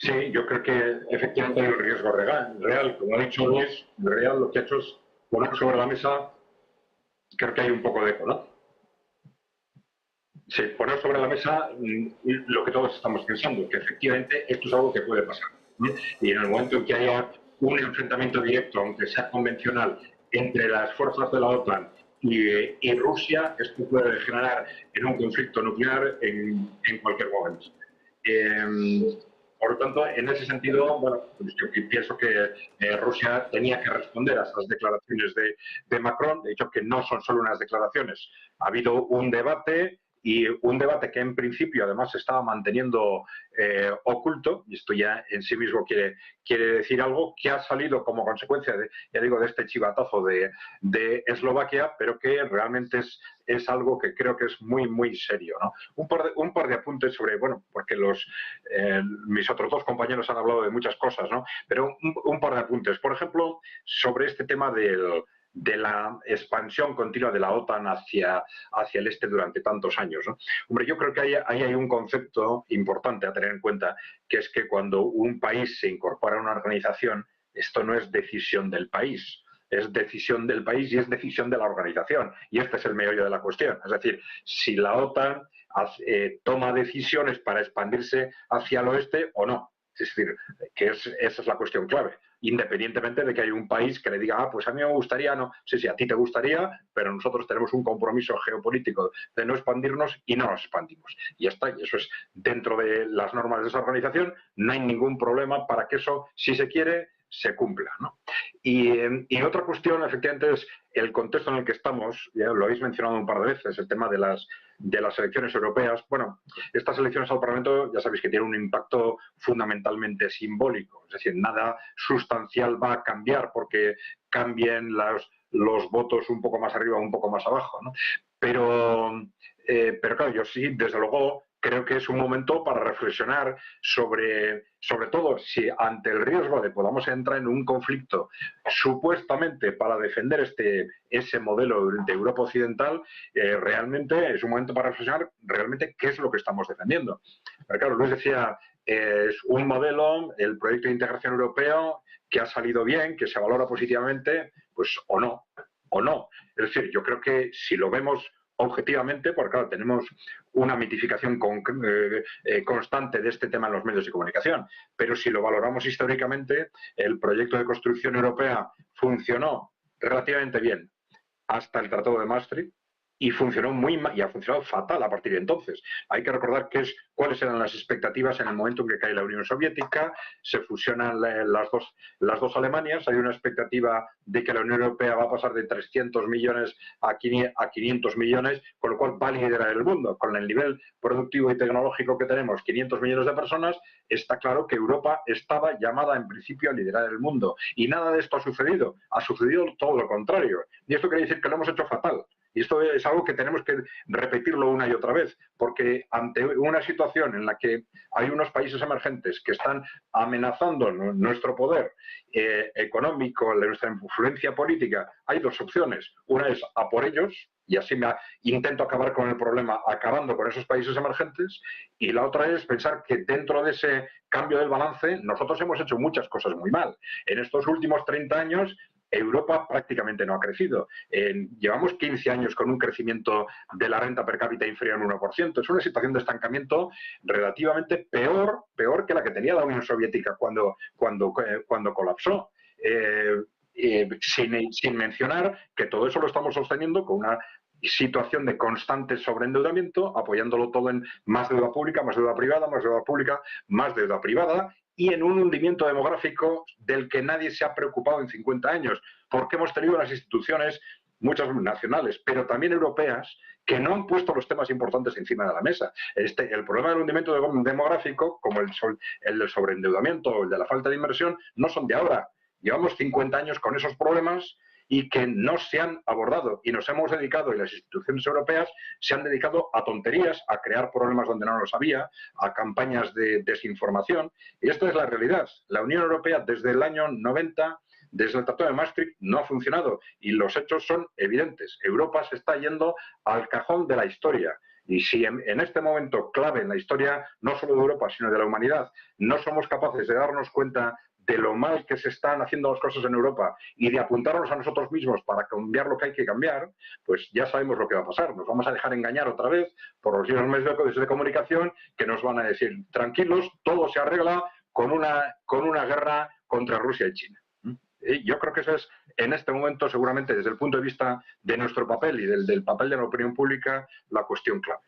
Sí, yo creo que efectivamente hay un riesgo real. Como ha dicho Luis, real lo que ha hecho es poner sobre la mesa, creo que hay un poco de eco, ¿no? Sí, poner sobre la mesa lo que todos estamos pensando, que efectivamente esto es algo que puede pasar, ¿no? Y en el momento en que haya un enfrentamiento directo, aunque sea convencional, entre las fuerzas de la OTAN y Rusia, esto puede degenerar en un conflicto nuclear en cualquier momento. Por lo tanto, en ese sentido, bueno, pues yo pienso que Rusia tenía que responder a estas declaraciones de Macron. De hecho, que no son solo unas declaraciones. Ha habido un debate, y un debate que en principio además se estaba manteniendo oculto, y esto ya en sí mismo quiere decir algo, que ha salido como consecuencia, ya digo, de este chivatazo de Eslovaquia, pero que realmente es algo que creo que es muy, muy serio, ¿no? Un par de apuntes sobre, bueno, porque mis otros dos compañeros han hablado de muchas cosas, ¿no? Pero un par de apuntes. Por ejemplo, sobre este tema de la expansión continua de la OTAN hacia el este durante tantos años, ¿no? Hombre, yo creo que ahí hay un concepto importante a tener en cuenta, que es que cuando un país se incorpora a una organización, esto no es decisión del país, es decisión del país y es decisión de la organización. Y este es el meollo de la cuestión. Es decir, si la OTAN toma decisiones para expandirse hacia el oeste o no. Es decir, que esa es la cuestión clave, independientemente de que haya un país que le diga, pues a mí me gustaría, no, sí, a ti te gustaría, pero nosotros tenemos un compromiso geopolítico de no expandirnos y no nos expandimos. Y ya está, y eso es dentro de las normas de esa organización, no hay ningún problema para que eso, si se quiere, se cumpla, ¿no? Y otra cuestión, efectivamente, es el contexto en el que estamos. Ya lo habéis mencionado un par de veces, el tema de las elecciones europeas. Bueno, estas elecciones al Parlamento ya sabéis que tienen un impacto fundamentalmente simbólico, es decir, nada sustancial va a cambiar porque cambien los votos un poco más arriba o un poco más abajo, ¿no? Pero claro, yo sí, desde luego, creo que es un momento para reflexionar sobre todo si ante el riesgo de podamos entrar en un conflicto supuestamente para defender ese modelo de Europa occidental, realmente es un momento para reflexionar realmente qué es lo que estamos defendiendo. Pero claro, Luis decía, es un modelo, el proyecto de integración europeo, que ha salido bien, que se valora positivamente, pues o no. Es decir, yo creo que si lo vemos objetivamente, porque claro, tenemos una mitificación constante de este tema en los medios de comunicación, pero si lo valoramos históricamente, el proyecto de construcción europea funcionó relativamente bien hasta el Tratado de Maastricht y funcionó muy mal, y ha funcionado fatal a partir de entonces. Hay que recordar cuáles eran las expectativas en el momento en que cae la Unión Soviética, se fusionan las dos Alemanias, hay una expectativa de que la Unión Europea va a pasar de 300 millones a 500 millones, con lo cual va a liderar el mundo. Con el nivel productivo y tecnológico que tenemos, 500 millones de personas, está claro que Europa estaba llamada en principio a liderar el mundo. Y nada de esto ha sucedido todo lo contrario. Y esto quiere decir que lo hemos hecho fatal. Y esto es algo que tenemos que repetirlo una y otra vez, porque ante una situación en la que hay unos países emergentes que están amenazando nuestro poder económico, nuestra influencia política, hay dos opciones. Una es a por ellos, y así intento acabar con el problema acabando con esos países emergentes, y la otra es pensar que dentro de ese cambio del balance nosotros hemos hecho muchas cosas muy mal. En estos últimos 30 años Europa prácticamente no ha crecido. Llevamos 15 años con un crecimiento de la renta per cápita inferior al 1%. Es una situación de estancamiento relativamente peor que la que tenía la Unión Soviética cuando colapsó. Sin mencionar que todo eso lo estamos sosteniendo con una situación de constante sobreendeudamiento, apoyándolo todo en más deuda pública, más deuda privada, más deuda pública, más deuda privada, y en un hundimiento demográfico del que nadie se ha preocupado en 50 años, porque hemos tenido unas instituciones, muchas nacionales, pero también europeas, que no han puesto los temas importantes encima de la mesa. El problema del hundimiento demográfico, como el del sobreendeudamiento o el de la falta de inversión, no son de ahora. Llevamos 50 años con esos problemas y que no se han abordado, y nos hemos dedicado, y las instituciones europeas se han dedicado a tonterías, a crear problemas donde no los había, a campañas de desinformación, y esto es la realidad. La Unión Europea desde el año 90, desde el Tratado de Maastricht, no ha funcionado, y los hechos son evidentes. Europa se está yendo al cajón de la historia. Y si en este momento clave en la historia, no solo de Europa, sino de la humanidad, no somos capaces de darnos cuenta de lo mal que se están haciendo las cosas en Europa y de apuntarnos a nosotros mismos para cambiar lo que hay que cambiar, pues ya sabemos lo que va a pasar. Nos vamos a dejar engañar otra vez por los mismos medios de comunicación que nos van a decir, tranquilos, todo se arregla con una guerra contra Rusia y China. Y yo creo que eso es, en este momento, seguramente, desde el punto de vista de nuestro papel y del papel de la opinión pública, la cuestión clave.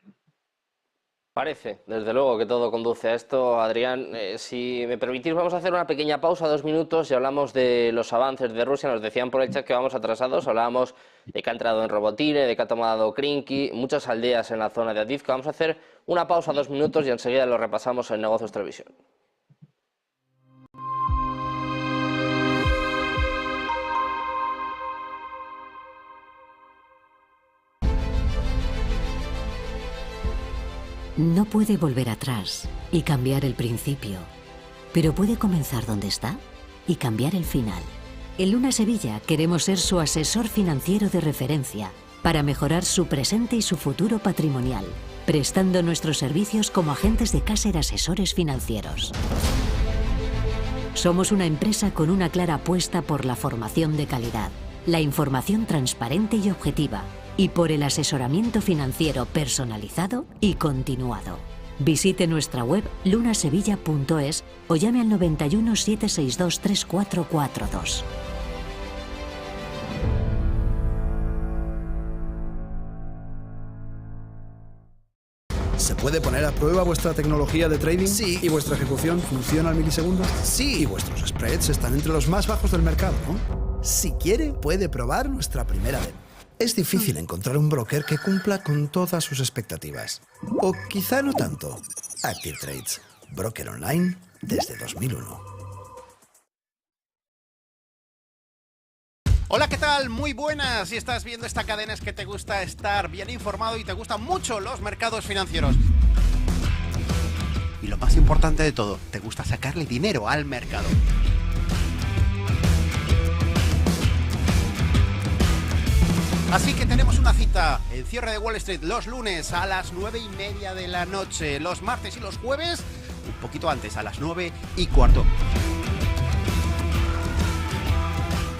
Parece, desde luego, que todo conduce a esto. Adrián, si me permitís, vamos a hacer una pequeña pausa, 2 minutos, y hablamos de los avances de Rusia. Nos decían por el chat que vamos atrasados, hablábamos de que ha entrado en Robotine, de que ha tomado Krinky, muchas aldeas en la zona de Avdiivka. Vamos a hacer una pausa, 2 minutos, y enseguida lo repasamos en Negocios Televisión. No puede volver atrás y cambiar el principio, pero puede comenzar donde está y cambiar el final. En Luna Sevilla queremos ser su asesor financiero de referencia para mejorar su presente y su futuro patrimonial, prestando nuestros servicios como agentes de Caser Asesores Financieros. Somos una empresa con una clara apuesta por la formación de calidad, la información transparente y objetiva, y por el asesoramiento financiero personalizado y continuado. Visite nuestra web lunasevilla.es o llame al 91 762 3442. ¿Se puede poner a prueba vuestra tecnología de trading? Sí. ¿Y vuestra ejecución funciona al milisegundo? Sí. ¿Y vuestros spreads están entre los más bajos del mercado, no? Si quiere, puede probar nuestra primera demo. Es difícil encontrar un broker que cumpla con todas sus expectativas. O quizá no tanto. Active Trades, broker online desde 2001. Hola, ¿qué tal? Muy buenas. Si estás viendo esta cadena es que te gusta estar bien informado y te gustan mucho los mercados financieros. Y lo más importante de todo, te gusta sacarle dinero al mercado. Así que tenemos una cita, el cierre de Wall Street los lunes a las 9:30 de la noche, los martes y los jueves un poquito antes, a las 9:15.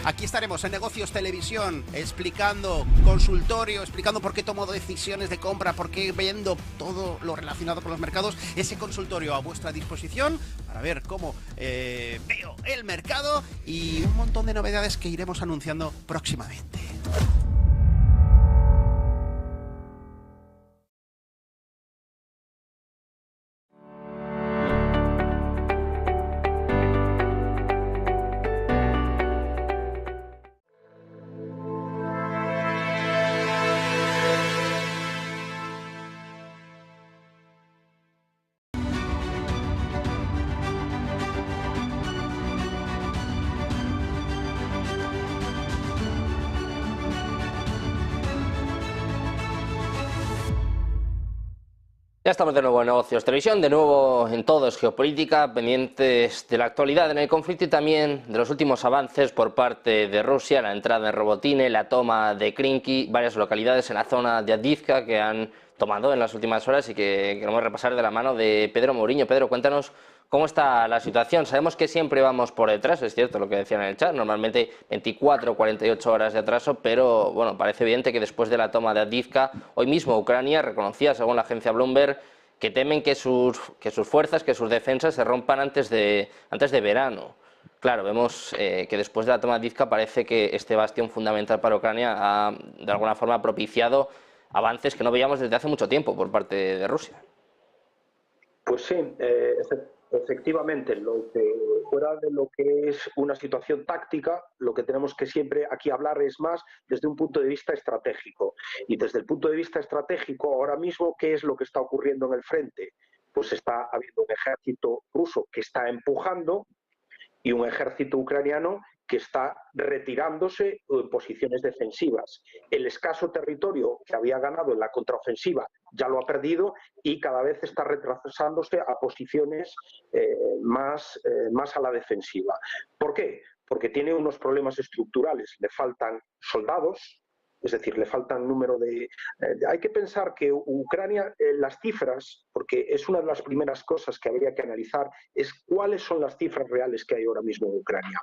Aquí estaremos en Negocios Televisión explicando consultorio, explicando por qué tomo decisiones de compra, por qué vendo, todo lo relacionado con los mercados. Ese consultorio a vuestra disposición para ver cómo veo el mercado y un montón de novedades que iremos anunciando próximamente. Ya estamos de nuevo en Negocios Televisión, de nuevo en Todo es Geopolítica, pendientes de la actualidad en el conflicto y también de los últimos avances por parte de Rusia, la entrada en Robotine, la toma de Krinky, varias localidades en la zona de Avdiivka que han tomado en las últimas horas y que queremos repasar de la mano de Pedro Mourinho. Pedro, cuéntanos cómo está la situación. Sabemos que siempre vamos por detrás, es cierto lo que decían en el chat, normalmente 24 o 48 horas de atraso, pero bueno, parece evidente que después de la toma de Avdiivka, hoy mismo Ucrania reconocía, según la agencia Bloomberg, que temen que sus fuerzas, que sus defensas se rompan antes de verano. Claro, vemos que después de la toma de Avdiivka parece que este bastión fundamental para Ucrania ha de alguna forma propiciado avances que no veíamos desde hace mucho tiempo por parte de Rusia. Pues sí, efectivamente, fuera de lo que es una situación táctica, lo que tenemos que siempre aquí hablar es más desde un punto de vista estratégico. Y desde el punto de vista estratégico, ahora mismo, ¿qué es lo que está ocurriendo en el frente? Pues está habiendo un ejército ruso que está empujando y un ejército ucraniano que está retirándose en posiciones defensivas. El escaso territorio que había ganado en la contraofensiva ya lo ha perdido y cada vez está retrasándose a posiciones más a la defensiva. ¿Por qué? Porque tiene unos problemas estructurales. Le faltan soldados, es decir, le falta el número de... hay que pensar que Ucrania, las cifras, porque es una de las primeras cosas que habría que analizar, es cuáles son las cifras reales que hay ahora mismo en Ucrania.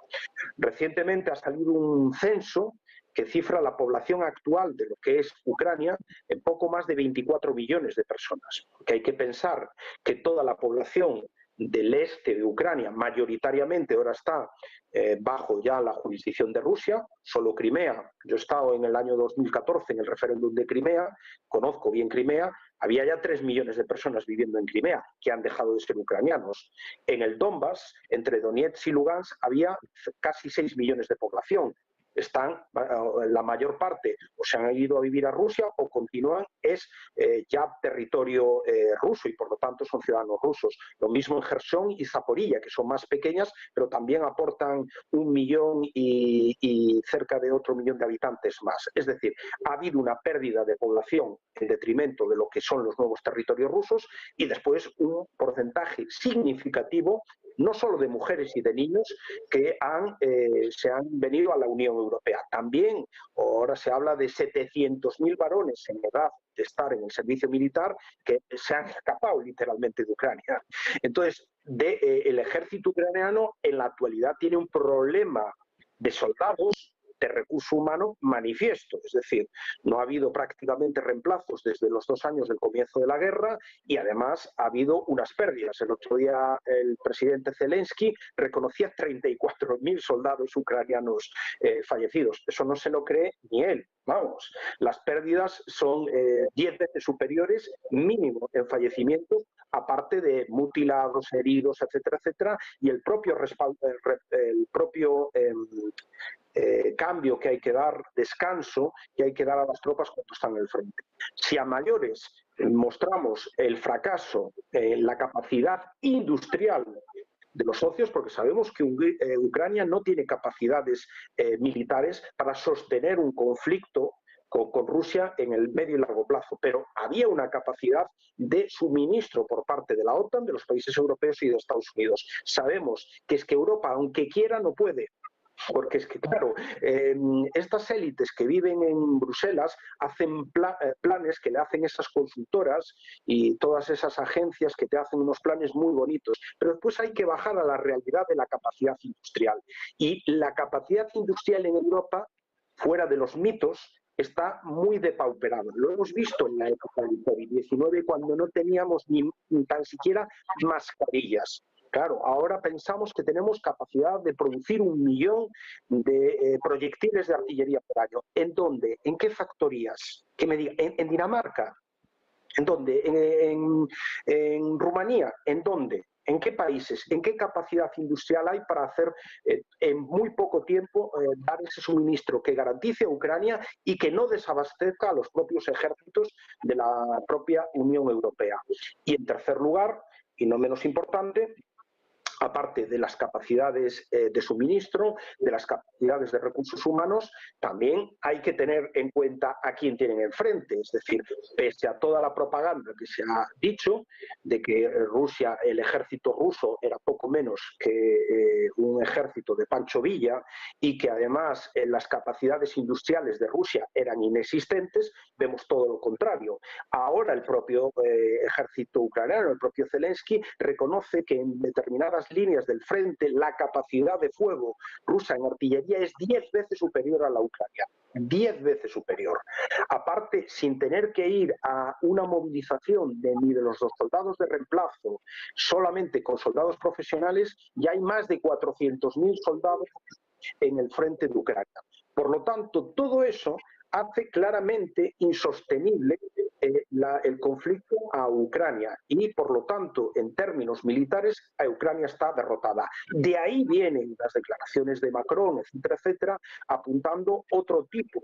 Recientemente ha salido un censo que cifra la población actual de lo que es Ucrania en poco más de 24 millones de personas. Que hay que pensar que toda la población del este de Ucrania, mayoritariamente ahora está bajo ya la jurisdicción de Rusia, solo Crimea. Yo he estado en el año 2014 en el referéndum de Crimea, conozco bien Crimea, había ya 3 millones de personas viviendo en Crimea que han dejado de ser ucranianos. En el Donbass, entre Donetsk y Lugansk, había casi 6 millones de población. Están, la mayor parte, o se han ido a vivir a Rusia o continúan, es ya territorio ruso y por lo tanto son ciudadanos rusos. Lo mismo en Gerson y Zaporilla, que son más pequeñas, pero también aportan 1 millón y cerca de otro millón de habitantes más. Es decir, ha habido una pérdida de población en detrimento de lo que son los nuevos territorios rusos y después un porcentaje significativo no solo de mujeres y de niños que se han venido a la Unión Europea. También ahora se habla de 700.000 varones en edad de estar en el servicio militar que se han escapado literalmente de Ucrania. Entonces, el ejército ucraniano en la actualidad tiene un problema de soldados, de recurso humano manifiesto, es decir, no ha habido prácticamente reemplazos desde los 2 años del comienzo de la guerra y además ha habido unas pérdidas. El otro día el presidente Zelensky reconocía 34.000 soldados ucranianos fallecidos. Eso no se lo cree ni él. Vamos, las pérdidas son 10 veces superiores mínimo en fallecimientos, aparte de mutilados, heridos, etcétera, etcétera, y el propio cambio que hay que dar, descanso que hay que dar a las tropas cuando están en el frente. Si a mayores mostramos el fracaso en la capacidad industrial de los socios, porque sabemos que Ucrania no tiene capacidades militares para sostener un conflicto con Rusia en el medio y largo plazo, pero había una capacidad de suministro por parte de la OTAN, de los países europeos y de Estados Unidos. Sabemos que es que Europa, aunque quiera, no puede. Porque es que, claro, estas élites que viven en Bruselas hacen planes que le hacen esas consultoras y todas esas agencias que te hacen unos planes muy bonitos, pero después hay que bajar a la realidad de la capacidad industrial. Y la capacidad industrial en Europa, fuera de los mitos, está muy depauperada. Lo hemos visto en la época del COVID-19 cuando no teníamos ni tan siquiera mascarillas. Claro, ahora pensamos que tenemos capacidad de producir 1 millón de proyectiles de artillería por año. ¿En dónde? ¿En qué factorías? ¿Qué me diga? ¿En Dinamarca? ¿En dónde? ¿En Rumanía? ¿En dónde? ¿En qué países? ¿En qué capacidad industrial hay para hacer en muy poco tiempo dar ese suministro que garantice a Ucrania y que no desabastezca a los propios ejércitos de la propia Unión Europea? Y en tercer lugar, y no menos importante, aparte de las capacidades de suministro, de las capacidades de recursos humanos, también hay que tener en cuenta a quién tienen enfrente. Es decir, pese a toda la propaganda que se ha dicho de que Rusia, el ejército ruso era poco menos que un ejército de Pancho Villa y que además las capacidades industriales de Rusia eran inexistentes, vemos todo lo contrario. Ahora el propio ejército ucraniano, el propio Zelensky, reconoce que en determinadas líneas del frente la capacidad de fuego rusa en artillería es 10 veces superior a la ucraniana. 10 veces superior. Aparte, sin tener que ir a una movilización ni de los soldados de reemplazo, solamente con soldados profesionales, ya hay más de 400.000 soldados en el frente de Ucrania. Por lo tanto, todo eso hace claramente insostenible el conflicto a Ucrania y, por lo tanto, en términos militares, Ucrania está derrotada. De ahí vienen las declaraciones de Macron, etcétera, etcétera, apuntando otro tipo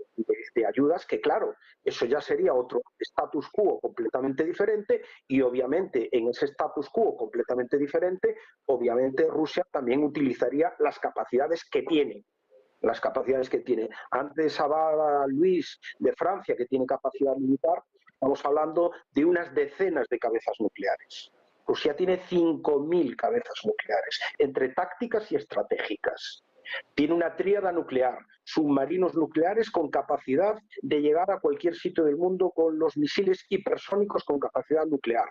de ayudas que, claro, eso ya sería otro status quo completamente diferente y, obviamente, en ese status quo completamente diferente, obviamente Rusia también utilizaría las capacidades que tiene. Las capacidades que tiene. Antes hablaba Luis de Francia, que tiene capacidad militar. Estamos hablando de unas decenas de cabezas nucleares. Rusia tiene 5.000 cabezas nucleares, entre tácticas y estratégicas. Tiene una tríada nuclear, submarinos nucleares con capacidad de llegar a cualquier sitio del mundo con los misiles hipersónicos con capacidad nuclear.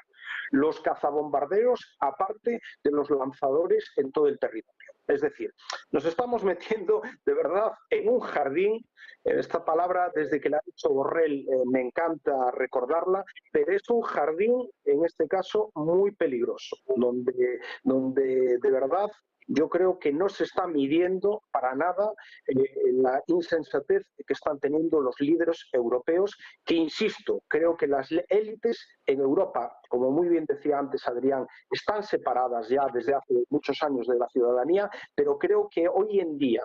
Los cazabombarderos, aparte de los lanzadores en todo el territorio. Es decir, nos estamos metiendo de verdad en un jardín. Esta palabra, desde que la ha dicho Borrell, me encanta recordarla, pero es un jardín, en este caso, muy peligroso, donde de verdad yo creo que no se está midiendo para nada la insensatez que están teniendo los líderes europeos, que, insisto, creo que las élites en Europa, como muy bien decía antes Adrián, están separadas ya desde hace muchos años de la ciudadanía, pero creo que hoy en día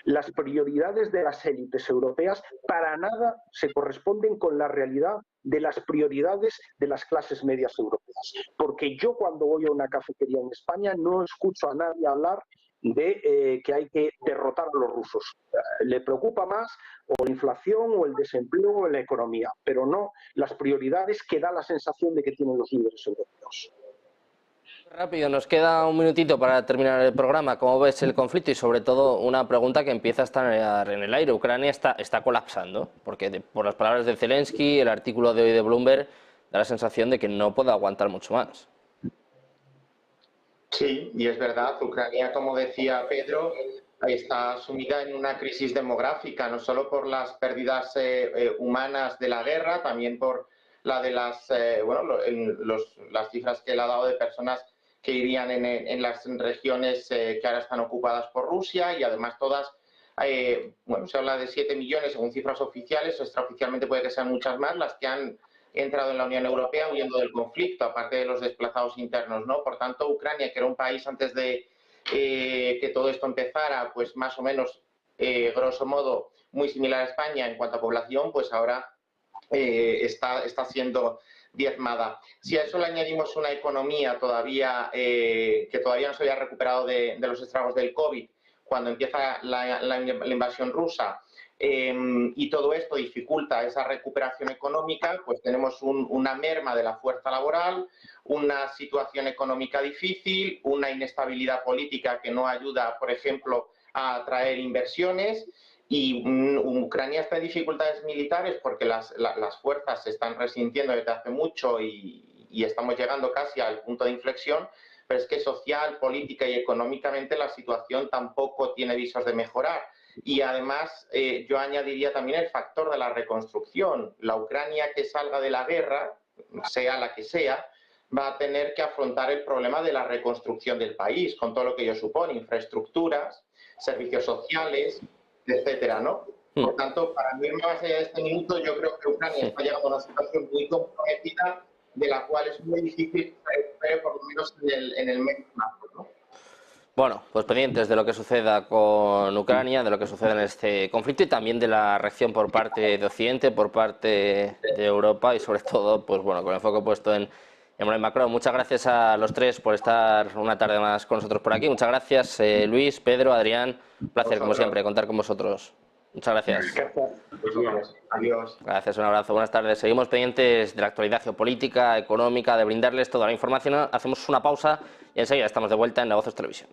las prioridades de las élites europeas para nada se corresponden con la realidad de las prioridades de las clases medias europeas. Porque yo, cuando voy a una cafetería en España, no escucho a nadie hablar de que hay que derrotar a los rusos. Le preocupa más o la inflación o el desempleo o la economía, pero no las prioridades que da la sensación de que tienen los líderes europeos. Rápido, nos queda un minutito para terminar el programa. ¿Cómo ves el conflicto? Y sobre todo una pregunta que empieza a estar en el aire. Ucrania está colapsando, porque por las palabras de Zelensky, el artículo de hoy de Bloomberg, da la sensación de que no puede aguantar mucho más. Sí, y es verdad, Ucrania, como decía Pedro, está sumida en una crisis demográfica, no solo por las pérdidas humanas de la guerra, también por la de las cifras que él ha dado de personas que irían en las regiones que ahora están ocupadas por Rusia, y además todas, se habla de 7 millones según cifras oficiales, extraoficialmente puede que sean muchas más, las que han entrado en la Unión Europea huyendo del conflicto, aparte de los desplazados internos, ¿no? Por tanto, Ucrania, que era un país antes de que todo esto empezara, pues más o menos, grosso modo, muy similar a España en cuanto a población, pues ahora está siendo diezmada. Si a eso le añadimos una economía todavía que todavía no se había recuperado de los estragos del COVID, cuando empieza la invasión rusa, y todo esto dificulta esa recuperación económica, pues tenemos una merma de la fuerza laboral, una situación económica difícil, una inestabilidad política que no ayuda, por ejemplo, a atraer inversiones. Y Ucrania está en dificultades militares porque las fuerzas se están resintiendo desde hace mucho y estamos llegando casi al punto de inflexión, pero es que social, política y económicamente la situación tampoco tiene visos de mejorar. Y además yo añadiría también el factor de la reconstrucción. La Ucrania que salga de la guerra, sea la que sea, va a tener que afrontar el problema de la reconstrucción del país, con todo lo que ello supone, infraestructuras, servicios sociales, etcétera, ¿no? Por tanto, para mí, más allá de este minuto, yo creo que Ucrania está llegando a una situación muy comprometida, de la cual es muy difícil recuperar, por lo menos en el medio plazo, ¿no? Bueno, pues pendientes de lo que suceda con Ucrania, de lo que suceda en este conflicto y también de la reacción por parte de Occidente, por parte de Europa y sobre todo, pues bueno, con el foco puesto en Emmanuel Macron. Muchas gracias a los tres por estar una tarde más con nosotros por aquí. Muchas gracias, Luis, Pedro, Adrián. Un placer, como siempre, contar con vosotros. Muchas gracias. Adiós. Gracias, un abrazo, buenas tardes. Seguimos pendientes de la actualidad geopolítica, económica, de brindarles toda la información. Hacemos una pausa y enseguida estamos de vuelta en Negocios Televisión.